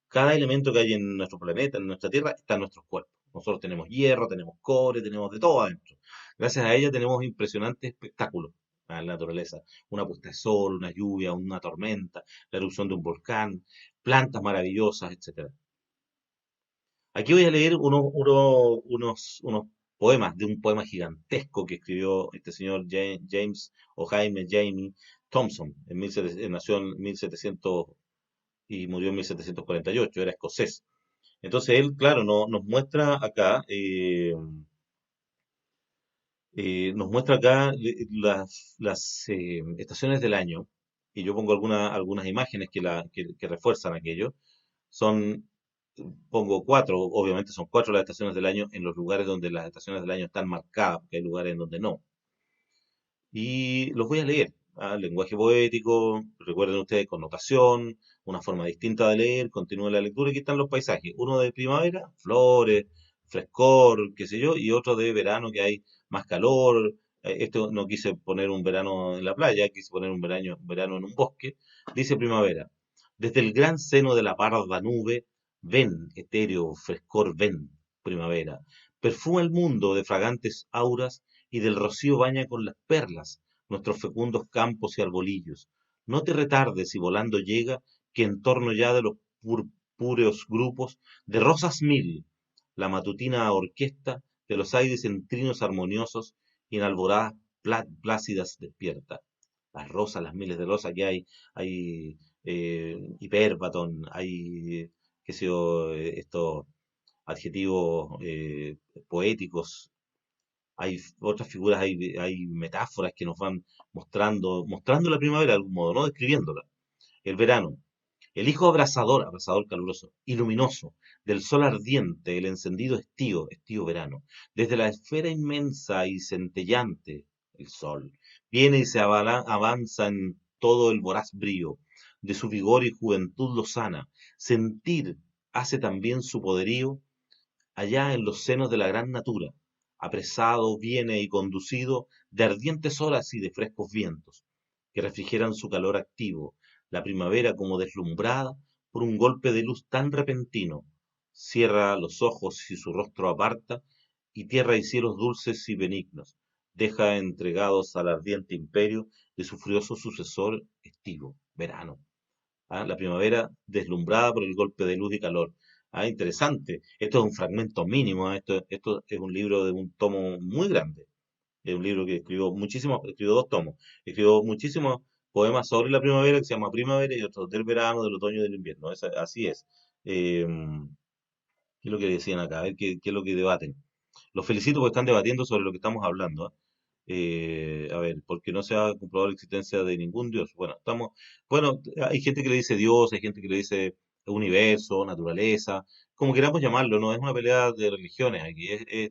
Cada elemento que hay en nuestro planeta, en nuestra tierra, está en nuestros cuerpos. Nosotros tenemos hierro, tenemos cobre, tenemos de todo adentro. Gracias a ella tenemos impresionantes espectáculos en la naturaleza. Una puesta de sol, una lluvia, una tormenta, la erupción de un volcán, plantas maravillosas, etcétera. Aquí voy a leer unos poemas de un poema gigantesco que escribió este señor James o Jaime Jamie Thompson. Nació en 1700 y murió en 1748, era escocés. Entonces él, claro, nos muestra acá, las estaciones del año, y yo pongo algunas imágenes que refuerzan aquello. Son, pongo cuatro, obviamente son cuatro las estaciones del año en los lugares donde las estaciones del año están marcadas, porque hay lugares en donde no. Y los voy a leer. Lenguaje poético, recuerden ustedes, connotación, una forma distinta de leer, continúen la lectura. Aquí están los paisajes. Uno de primavera, flores, frescor, qué sé yo, y otro de verano, que hay más calor. Esto no quise poner un verano en la playa, quise poner verano en un bosque. Dice primavera. Desde el gran seno de la parda nube, ven, etéreo frescor, ven, primavera. Perfuma el mundo de fragantes auras y del rocío baña con las perlas nuestros fecundos campos y arbolillos. No te retardes y volando llega, que en torno ya de los purpúreos grupos de rosas mil, la matutina orquesta de los aires en trinos armoniosos y en alboradas plácidas despierta. Las rosas, las miles de rosas que hay hiperbatón, hay, qué sé yo, estos adjetivos poéticos, hay otras figuras, hay metáforas que nos van mostrando la primavera de algún modo, ¿no? Describiéndola. El verano. El hijo abrasador, abrasador caluroso, y luminoso, del sol ardiente, el encendido estío, estío verano, desde la esfera inmensa y centellante, el sol, viene y se avanza en todo el voraz brío de su vigor y juventud lozana. Sentir hace también su poderío allá en los senos de la gran natura. Apresado viene y conducido de ardientes horas y de frescos vientos, que refrigeran su calor activo, la primavera como deslumbrada por un golpe de luz tan repentino. Cierra los ojos y su rostro aparta, y tierra y cielos dulces y benignos, deja entregados al ardiente imperio de su furioso sucesor estivo, verano. ¿Ah? La primavera deslumbrada por el golpe de luz y calor. Ah, interesante. Esto es un fragmento mínimo. Esto es un libro de un tomo muy grande. Es un libro que escribió muchísimos, escribió dos tomos. Escribió muchísimos poemas sobre la primavera que se llama Primavera y otros del verano, del otoño y del invierno. Así es. Eh, ¿Qué es lo que decían acá? A ver qué es lo que debaten. Los felicito porque están debatiendo sobre lo que estamos hablando. ¿Ah? A ver, porque no se ha comprobado la existencia de ningún Dios. Bueno, hay gente que le dice Dios, hay gente que le dice universo, naturaleza, como queramos llamarlo, no es una pelea de religiones aquí,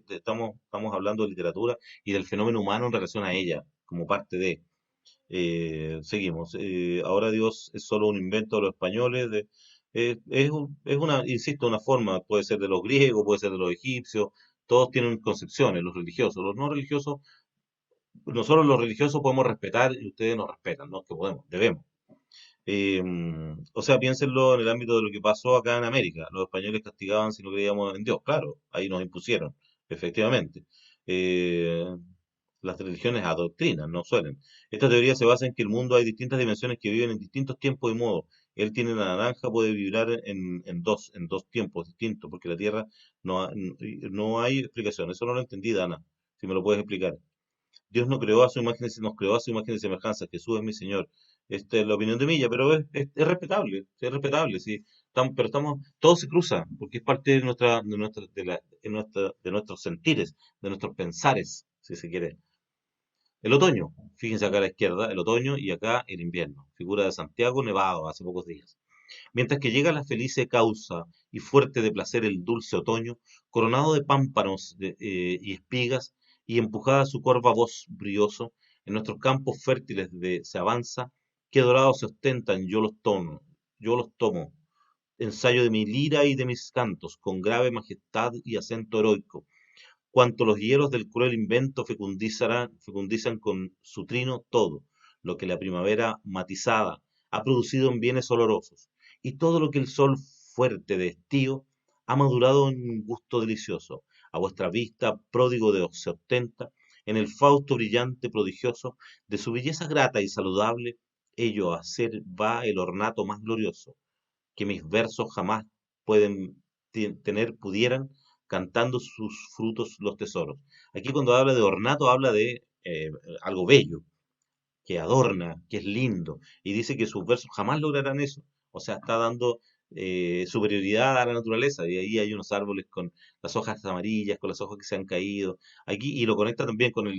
estamos hablando de literatura y del fenómeno humano en relación a ella, como parte de. Seguimos. Ahora Dios es solo un invento de los españoles. Es una, insisto, una forma, puede ser de los griegos, puede ser de los egipcios, todos tienen concepciones, los religiosos, los no religiosos, nosotros los religiosos podemos respetar y ustedes nos respetan, no es que podemos, debemos. O sea, piénsenlo en el ámbito de lo que pasó acá en América. Los españoles castigaban si no creíamos en Dios, claro, ahí nos impusieron, efectivamente. Eh, las religiones adoctrinan, no suelen. Esta teoría se basa en que el mundo hay distintas dimensiones que viven en distintos tiempos y modos. Él tiene la naranja, puede vibrar en dos tiempos distintos, porque la Tierra no hay explicación. Eso no lo entendí, Dana, si me lo puedes explicar. Dios no creó a su imagen, nos creó a su imagen y semejanza. Jesús es mi Señor. Esta es la opinión de Milla, pero es respetable, es respetable, sí. Pero todo se cruza, porque es parte de nuestros sentires, de nuestros pensares, si se quiere. El otoño, fíjense acá a la izquierda, el otoño y acá el invierno. Figura de Santiago nevado hace pocos días. Mientras que llega la felice causa y fuerte de placer el dulce otoño, coronado de pámpanos y espigas, y empujada su corva voz brioso, en nuestros campos fértiles se avanza, que dorados se ostentan, yo los tomo, ensayo de mi lira y de mis cantos, con grave majestad y acento heroico, cuanto los hielos del cruel invento fecundizan con su trino todo, lo que la primavera matizada ha producido en bienes olorosos, y todo lo que el sol fuerte de estío ha madurado en un gusto delicioso. A vuestra vista, pródigo de se ostenta, en el fausto brillante prodigioso de su belleza grata y saludable, ello a hacer va el ornato más glorioso que mis versos jamás pueden pudieran, cantando sus frutos los tesoros. Aquí cuando habla de ornato habla de algo bello, que adorna, que es lindo, y dice que sus versos jamás lograrán eso. O sea, está dando superioridad a la naturaleza, y ahí hay unos árboles con las hojas amarillas, con las hojas que se han caído. Aquí, y lo conecta también con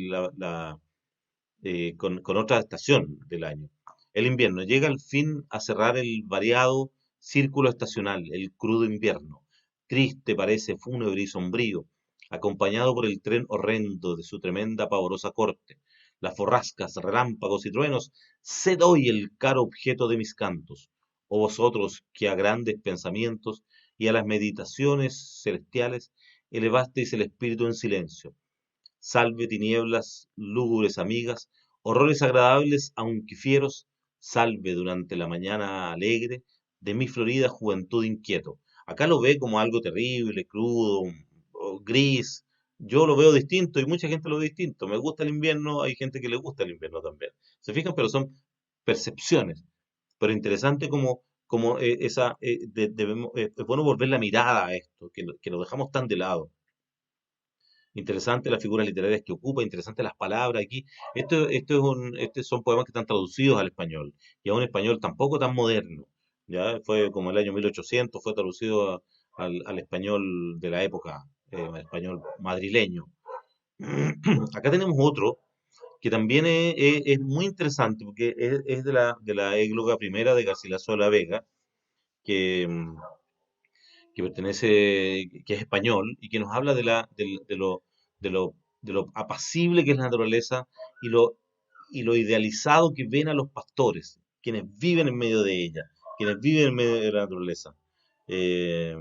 con otra estación del año. El invierno llega al fin a cerrar el variado círculo estacional, el crudo invierno. Triste parece, fúnebre y sombrío, acompañado por el tren horrendo de su tremenda pavorosa corte. Las forrascas, relámpagos y truenos, sed hoy el caro objeto de mis cantos. Oh vosotros que a grandes pensamientos y a las meditaciones celestiales elevasteis el espíritu en silencio. Salve tinieblas, lúgubres amigas, horrores agradables aunque fieros, salve durante la mañana alegre de mi florida juventud inquieto. Acá lo ve como algo terrible, crudo, o gris. Yo lo veo distinto y mucha gente lo ve distinto. Me gusta el invierno, hay gente que le gusta el invierno también. ¿Se fijan? Pero son percepciones. Pero interesante como es bueno volver la mirada a esto, que lo dejamos tan de lado. Interesante las figuras literarias que ocupa, interesante las palabras aquí. Estos son poemas que están traducidos al español, y a un español tampoco tan moderno. Ya fue como el año 1800, fue traducido al español de la época, al español madrileño. Acá tenemos otro que también es muy interesante porque es de la égloga primera de Garcilaso de la Vega, que, que es español y que nos habla de lo, de lo apacible que es la naturaleza y y lo idealizado que ven a los pastores, quienes viven en medio de ella, quienes viven en medio de la naturaleza. Eh,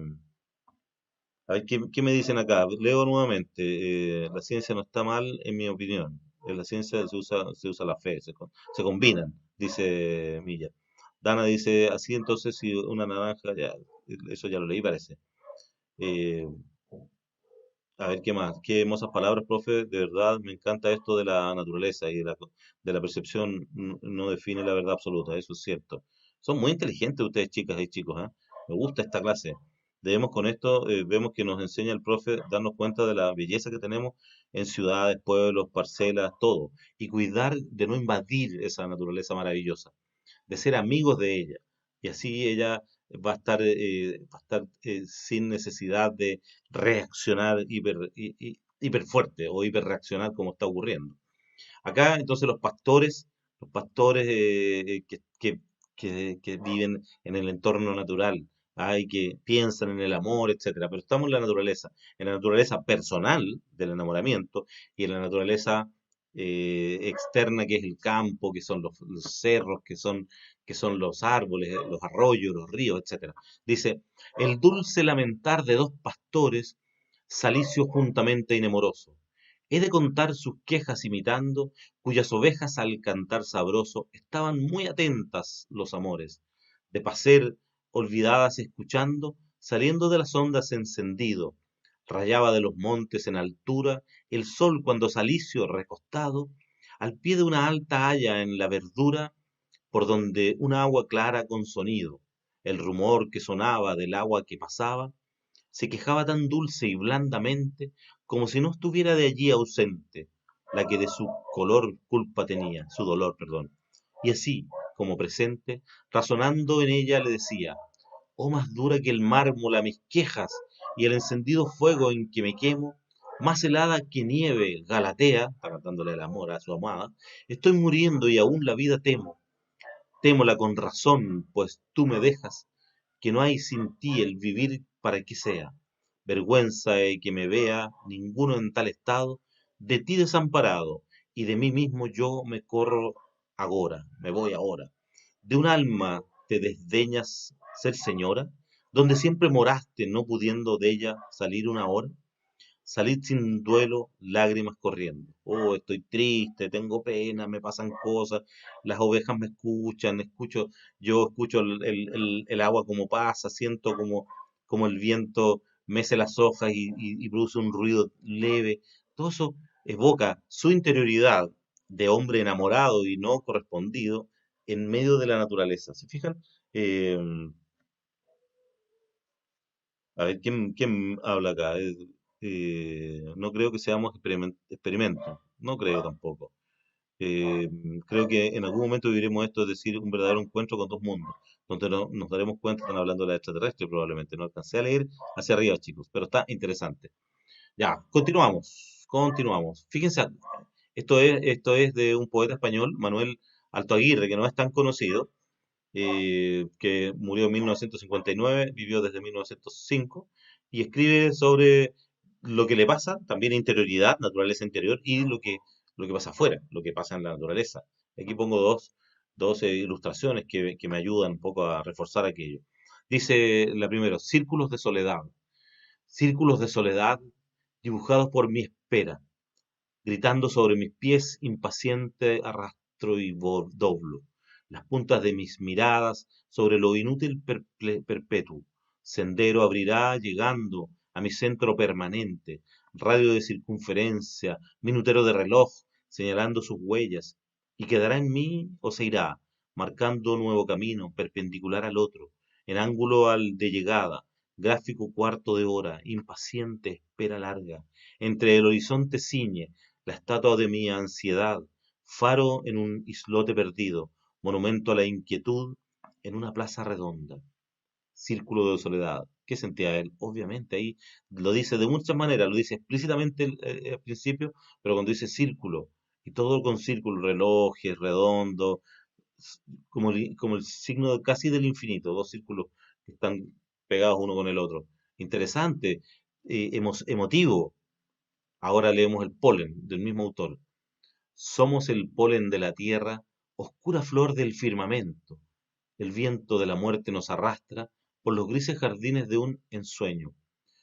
a ver, ¿qué me dicen acá? Leo nuevamente. La ciencia no está mal, en mi opinión. En la ciencia se usa la fe, se combinan, dice Milla. Dana dice, así entonces si una naranja, ya, eso ya lo leí parece. Eh, a ver, ¿qué más? Qué hermosas palabras, profe. De verdad, me encanta esto de la naturaleza y de la percepción no define la verdad absoluta, eso es cierto. Son muy inteligentes ustedes, chicas y chicos, ¿eh? Me gusta esta clase. Debemos con esto, vemos que nos enseña el profe darnos cuenta de la belleza que tenemos en ciudades, pueblos, parcelas, todo. Y cuidar de no invadir esa naturaleza maravillosa, de ser amigos de ella. Y así ella va a estar sin necesidad de reaccionar hiper fuerte o hiper reaccionar como está ocurriendo. Acá entonces los pastores que viven en el entorno natural, hay que piensan en el amor, etcétera, pero estamos en la naturaleza personal del enamoramiento y en la naturaleza externa que es el campo, que son los cerros, que son los árboles, los arroyos, los ríos, etcétera. Dice, el dulce lamentar de dos pastores, salicio juntamente inemoroso. He de contar sus quejas imitando, cuyas ovejas al cantar sabroso estaban muy atentas los amores, de pacer olvidadas escuchando, saliendo de las ondas encendido, rayaba de los montes en altura el sol cuando Salicio recostado, al pie de una alta haya en la verdura, por donde un agua clara con sonido, el rumor que sonaba del agua que pasaba, se quejaba tan dulce y blandamente como si no estuviera de allí ausente, la que de su color culpa tenía, su dolor, perdón. Y así, como presente, razonando en ella, le decía, oh más dura que el mármol a mis quejas y el encendido fuego en que me quemo, más helada que nieve, Galatea, está cantándole el amor a su amada, estoy muriendo y aún la vida temo, témola con razón, pues tú me dejas, que no hay sin ti el vivir para que sea. Vergüenza que me vea ninguno en tal estado, de ti desamparado, y de mí mismo yo me corro agora, me voy ahora. De un alma te desdeñas ser señora, donde siempre moraste, no pudiendo de ella salir una hora. Salid sin duelo, lágrimas corriendo. Oh, estoy triste, tengo pena, me pasan cosas, las ovejas me escuchan, yo escucho el agua como pasa, siento como el viento mece las hojas y produce un ruido leve. Todo eso evoca su interioridad de hombre enamorado y no correspondido en medio de la naturaleza. ¿Se fijan? Eh, a ver, ¿quién habla acá? No creo que seamos experimentos, no creo tampoco. Eh, Creo que en algún momento viviremos esto, es decir, un verdadero encuentro con dos mundos, donde nos daremos cuenta, están hablando de la extraterrestre probablemente, no alcancé a leer hacia arriba, chicos, pero está interesante. Ya, continuamos. Fíjense, esto es de un poeta español, Manuel Alto Aguirre, que no es tan conocido, que murió en 1959, vivió desde 1905 y escribe sobre lo que le pasa, también interioridad, naturaleza interior y lo que pasa afuera, lo que pasa en la naturaleza. Aquí pongo dos ilustraciones que me ayudan un poco a reforzar aquello. Dice la primera, círculos de soledad dibujados por mi espera, gritando sobre mis pies impaciente arrastro y doblo, las puntas de mis miradas sobre lo inútil perpetuo. Sendero abrirá llegando a mi centro permanente, radio de circunferencia, minutero de reloj, señalando sus huellas, y quedará en mí o se irá, marcando nuevo camino, perpendicular al otro, en ángulo al de llegada, gráfico cuarto de hora, impaciente espera larga, entre el horizonte ciñe, la estatua de mi ansiedad, faro en un islote perdido, monumento a la inquietud en una plaza redonda, círculo de soledad. ¿Qué sentía él? Obviamente ahí lo dice de muchas maneras, lo dice explícitamente al principio, pero cuando dice círculo, y todo con círculo, relojes, redondo, como como el signo casi del infinito, dos círculos que están pegados uno con el otro. Interesante, emotivo. Ahora leemos el polen del mismo autor. Somos el polen de la tierra, oscura flor del firmamento. El viento de la muerte nos arrastra por los grises jardines de un ensueño.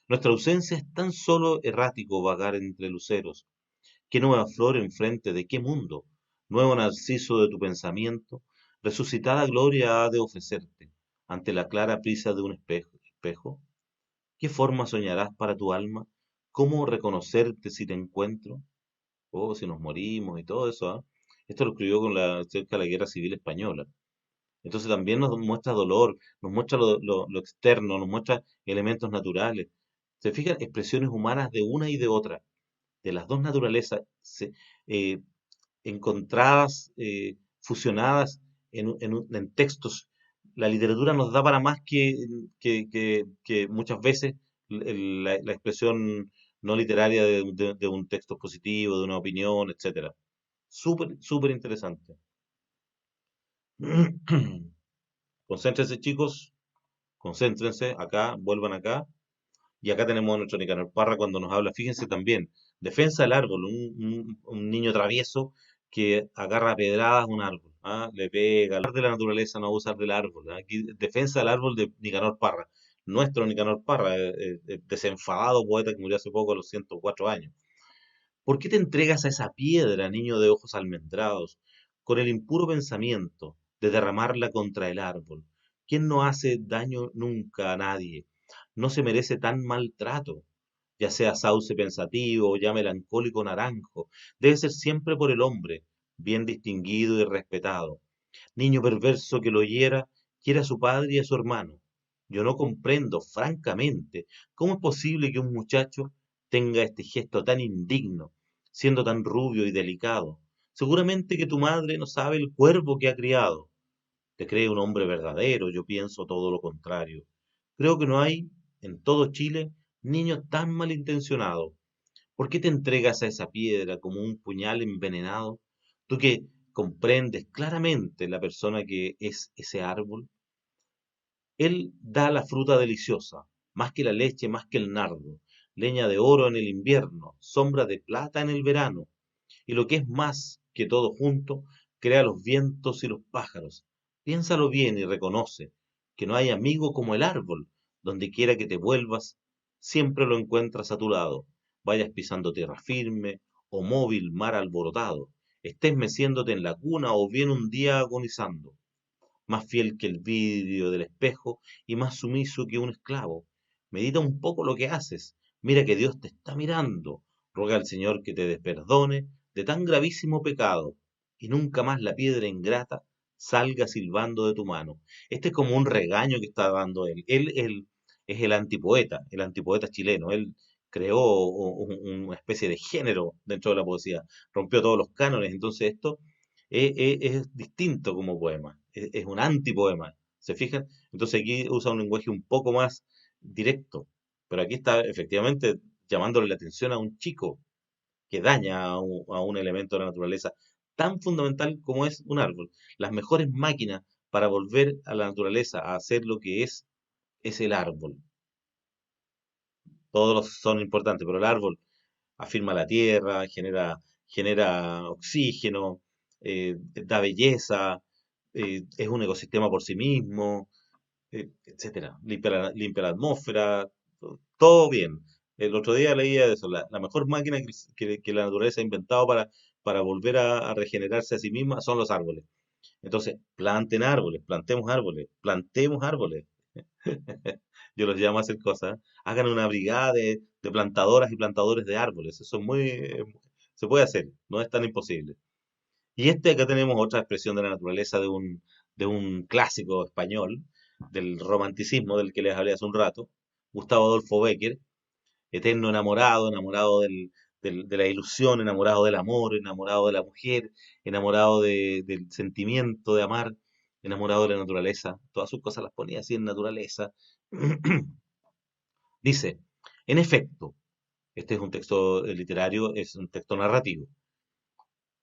Nuestra ausencia es tan solo errático vagar entre luceros. ¿Qué nueva flor enfrente de qué mundo? Nuevo narciso de tu pensamiento, resucitada gloria ha de ofrecerte ante la clara prisa de un espejo. ¿Qué forma soñarás para tu alma? ¿Cómo reconocerte si te encuentro? Oh, si nos morimos y todo eso, ¿ah? Esto lo escribió cerca de la Guerra Civil Española. Entonces también nos muestra dolor, nos muestra lo externo, nos muestra elementos naturales. Se fijan, expresiones humanas de una y de otra, de las dos naturalezas, eh, encontradas, fusionadas en textos. La literatura nos da para más que muchas veces la expresión no literaria de un texto positivo, de una opinión, etcétera. Súper, súper interesante. Concéntrense, chicos, concéntrense acá, vuelvan acá. Y acá tenemos a nuestro Nicanor Parra cuando nos habla, fíjense también, defensa del árbol, un niño travieso que agarra a pedradas un árbol, ¿ah? Le pega, hablar de la naturaleza, no abusar del árbol, ¿ah? Aquí, defensa del árbol de Nicanor Parra, nuestro Nicanor Parra, desenfadado poeta que murió hace poco a los 104 años. ¿Por qué te entregas a esa piedra, niño de ojos almendrados, con el impuro pensamiento de derramarla contra el árbol? ¿Quién no hace daño nunca a nadie? No se merece tan maltrato, ya sea sauce pensativo o ya melancólico naranjo, debe ser siempre por el hombre, bien distinguido y respetado. Niño perverso que lo hiera, quiere a su padre y a su hermano. Yo no comprendo, francamente, cómo es posible que un muchacho tenga este gesto tan indigno, siendo tan rubio y delicado. Seguramente que tu madre no sabe el cuervo que ha criado. Te cree un hombre verdadero, yo pienso todo lo contrario. Creo que no hay, en todo Chile, niño tan malintencionado. ¿Por qué te entregas a esa piedra como un puñal envenenado? Tú que comprendes claramente la persona que es ese árbol. Él da la fruta deliciosa, más que la leche, más que el nardo, leña de oro en el invierno, sombra de plata en el verano, y lo que es más que todo junto, crea los vientos y los pájaros. Piénsalo bien y reconoce que no hay amigo como el árbol, donde quiera que te vuelvas, siempre lo encuentras a tu lado, vayas pisando tierra firme o móvil mar alborotado, estés meciéndote en la cuna o bien un día agonizando, más fiel que el vidrio del espejo y más sumiso que un esclavo. Medita un poco lo que haces, mira que Dios te está mirando, ruega al Señor que te desperdone de tan gravísimo pecado, y nunca más la piedra ingrata salga silbando de tu mano. Este es como un regaño que está dando él. Es el antipoeta chileno. Él creó una especie de género dentro de la poesía, rompió todos los cánones, entonces esto es distinto como poema, es un antipoema, ¿se fijan? Entonces aquí usa un lenguaje un poco más directo, pero aquí está efectivamente llamándole la atención a un chico que daña a un elemento de la naturaleza tan fundamental como es un árbol. Las mejores máquinas para volver a la naturaleza a hacer lo que es el árbol. Todos son importantes, pero el árbol afirma la tierra, genera oxígeno, da belleza, es un ecosistema por sí mismo, etcétera. Limpia la atmósfera, todo bien. El otro día leía eso, la mejor máquina que la naturaleza ha inventado para volver a regenerarse a sí misma son los árboles. Entonces, planten árboles, plantemos árboles, plantemos árboles. Yo los llamo a hacer cosas. Hagan una brigada de plantadoras y plantadores de árboles. Eso es se puede hacer, no es tan imposible. Y acá tenemos otra expresión de la naturaleza de un clásico español, del romanticismo del que les hablé hace un rato, Gustavo Adolfo Bécquer, eterno enamorado, enamorado de la ilusión, enamorado del amor, enamorado de la mujer, enamorado del sentimiento de amar, enamorado de la naturaleza. Todas sus cosas las ponía así en naturaleza. Dice, en efecto, este es un texto literario, es un texto narrativo.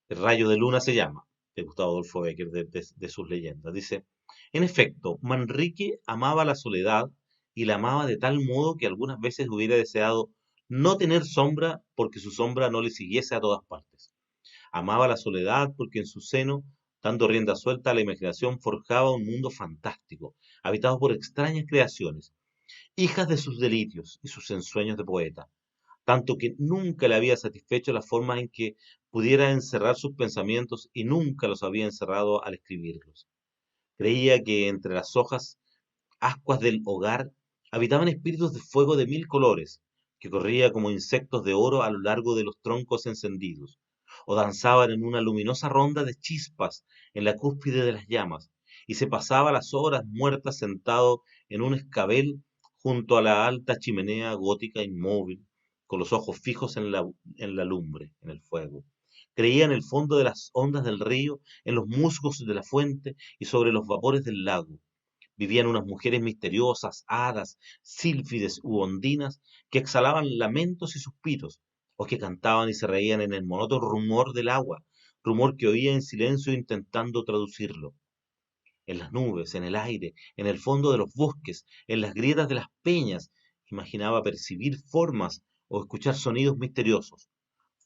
El rayo de luna se llama, de Gustavo Adolfo Bécquer, de sus leyendas. Dice, En efecto, Manrique amaba la soledad y la amaba de tal modo que algunas veces hubiera deseado no tener sombra porque su sombra no le siguiese a todas partes. Amaba la soledad porque en su seno, dando rienda suelta a la imaginación, forjaba un mundo fantástico, habitado por extrañas creaciones, hijas de sus delirios y sus ensueños de poeta, tanto que nunca le había satisfecho la forma en que pudiera encerrar sus pensamientos y nunca los había encerrado al escribirlos. Creía que entre las hojas ascuas del hogar habitaban espíritus de fuego de mil colores, que corría como insectos de oro a lo largo de los troncos encendidos, o danzaban en una luminosa ronda de chispas en la cúspide de las llamas, y se pasaba las horas muertas sentado en un escabel junto a la alta chimenea gótica inmóvil, con los ojos fijos en la lumbre, en el fuego. Creía en el fondo de las ondas del río, en los musgos de la fuente y sobre los vapores del lago vivían unas mujeres misteriosas, hadas, sílfides u ondinas, que exhalaban lamentos y suspiros, o que cantaban y se reían en el monótono rumor del agua, rumor que oía en silencio intentando traducirlo. En las nubes, en el aire, en el fondo de los bosques, en las grietas de las peñas, imaginaba percibir formas o escuchar sonidos misteriosos,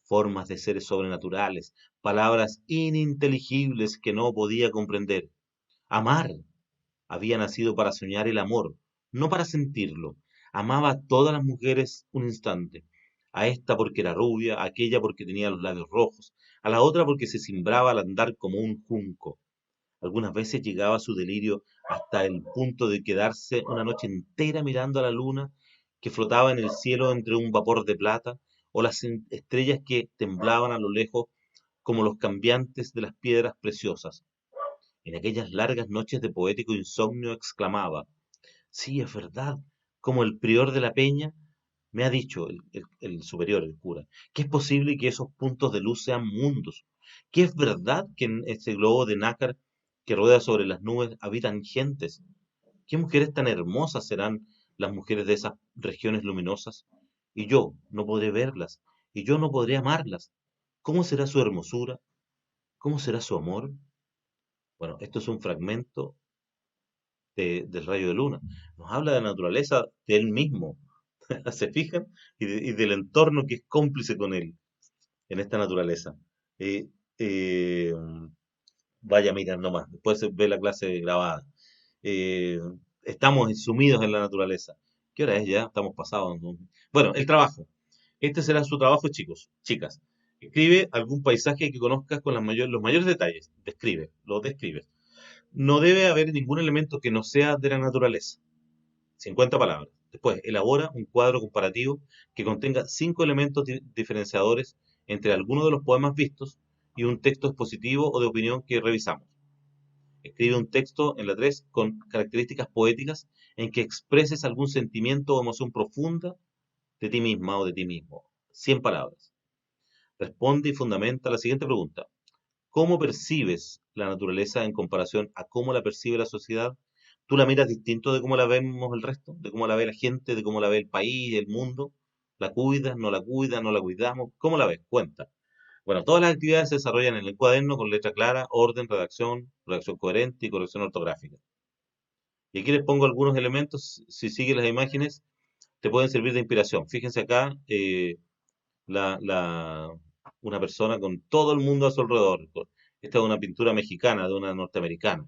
formas de seres sobrenaturales, palabras ininteligibles que no podía comprender. Amar, había nacido para soñar el amor, no para sentirlo. Amaba a todas las mujeres un instante. A esta porque era rubia, a aquella porque tenía los labios rojos, a la otra porque se cimbraba al andar como un junco. Algunas veces llegaba su delirio hasta el punto de quedarse una noche entera mirando a la luna que flotaba en el cielo entre un vapor de plata, o las estrellas que temblaban a lo lejos como los cambiantes de las piedras preciosas. En aquellas largas noches de poético insomnio exclamaba: sí, es verdad, como el prior de la peña me ha dicho, el superior, el cura, que es posible que esos puntos de luz sean mundos, que es verdad que en este globo de nácar que rueda sobre las nubes habitan gentes. ¿Qué mujeres tan hermosas serán las mujeres de esas regiones luminosas? Y yo no podré verlas, y yo no podré amarlas. ¿Cómo será su hermosura? ¿Cómo será su amor? Bueno, esto es un fragmento del rayo de luna. Nos habla de la naturaleza de él mismo, ¿se fijan? Y del entorno que es cómplice con él en esta naturaleza. Eh, eh, vaya, mira, nomás, después se ve la clase grabada. Eh, estamos sumidos en la naturaleza. ¿Qué hora es ya? Estamos pasados, ¿no? Bueno, el trabajo. Este será su trabajo, chicos, chicas. Escribe algún paisaje que conozcas con los mayores detalles. Describe, lo describes. No debe haber ningún elemento que no sea de la naturaleza. 50 palabras. Después, elabora un cuadro comparativo que contenga 5 elementos diferenciadores entre algunos de los poemas vistos y un texto expositivo o de opinión que revisamos. Escribe un texto en la 3 con características poéticas en que expreses algún sentimiento o emoción profunda de ti misma o de ti mismo. 100 palabras. Responde y fundamenta la siguiente pregunta. ¿Cómo percibes la naturaleza en comparación a cómo la percibe la sociedad? ¿Tú la miras distinto de cómo la vemos el resto? ¿De cómo la ve la gente? ¿De cómo la ve el país, el mundo? ¿La cuidas? ¿No la cuidas? ¿No la cuidamos? ¿Cómo la ves? Cuenta. Bueno, todas las actividades se desarrollan en el cuaderno con letra clara, orden, redacción coherente y corrección ortográfica. Y aquí les pongo algunos elementos, si sigues las imágenes, te pueden servir de inspiración. Fíjense acá, la, la- una persona con todo el mundo a su alrededor. Esta es una pintura mexicana de una norteamericana.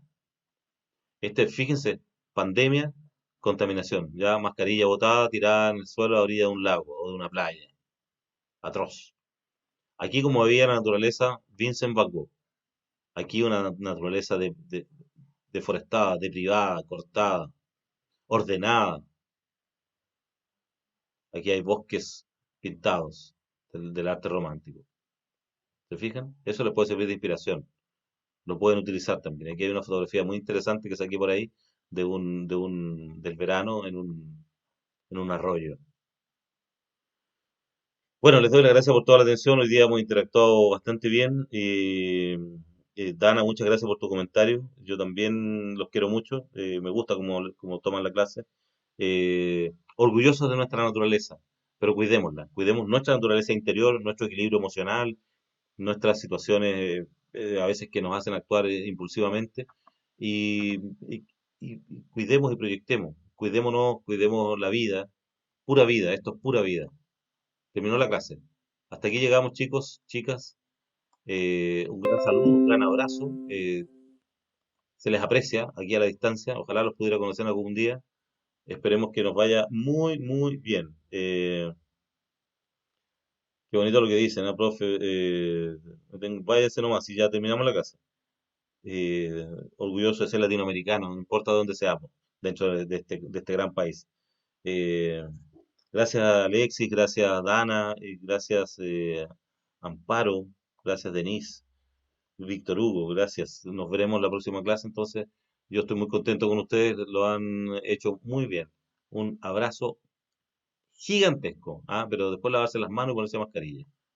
Fíjense, pandemia, contaminación, ya mascarilla botada, tirada en el suelo a la orilla de un lago o de una playa. Atroz. Aquí como veía la naturaleza, Vincent Van Gogh. Aquí una naturaleza deforestada, deprivada, cortada, ordenada. Aquí hay bosques pintados del arte romántico. ¿Se fijan? Eso les puede servir de inspiración. Lo pueden utilizar también. Aquí hay una fotografía muy interesante que saqué por ahí del verano en un arroyo. Bueno, les doy las gracias por toda la atención. Hoy día hemos interactuado bastante bien. Dana, muchas gracias por tu comentario. Yo también los quiero mucho. Me gusta cómo toman la clase. Orgullosos de nuestra naturaleza, pero cuidémosla. Cuidemos nuestra naturaleza interior, nuestro equilibrio emocional, nuestras situaciones a veces que nos hacen actuar impulsivamente y, y cuidemos y proyectemos. Cuidémonos, cuidemos la vida, pura vida, esto es pura vida. Terminó la clase. Hasta aquí llegamos, chicos, chicas. Un gran saludo, un gran abrazo. Se les aprecia aquí a la distancia. Ojalá los pudiera conocer algún día. Esperemos que nos vaya muy, muy bien. Qué bonito lo que dicen, ¿no, profe? Váyanse nomás y ya terminamos la clase. eh, Orgulloso de ser latinoamericano, no importa dónde seamos, dentro de este gran país. Eh, Gracias Alexis, gracias Dana, y gracias Amparo, gracias Denise, Víctor Hugo, gracias. Nos veremos en la próxima clase, entonces yo estoy muy contento con ustedes, lo han hecho muy bien. Un abrazo gigantesco, ¿ah? Pero después lavarse las manos y ponerse mascarilla.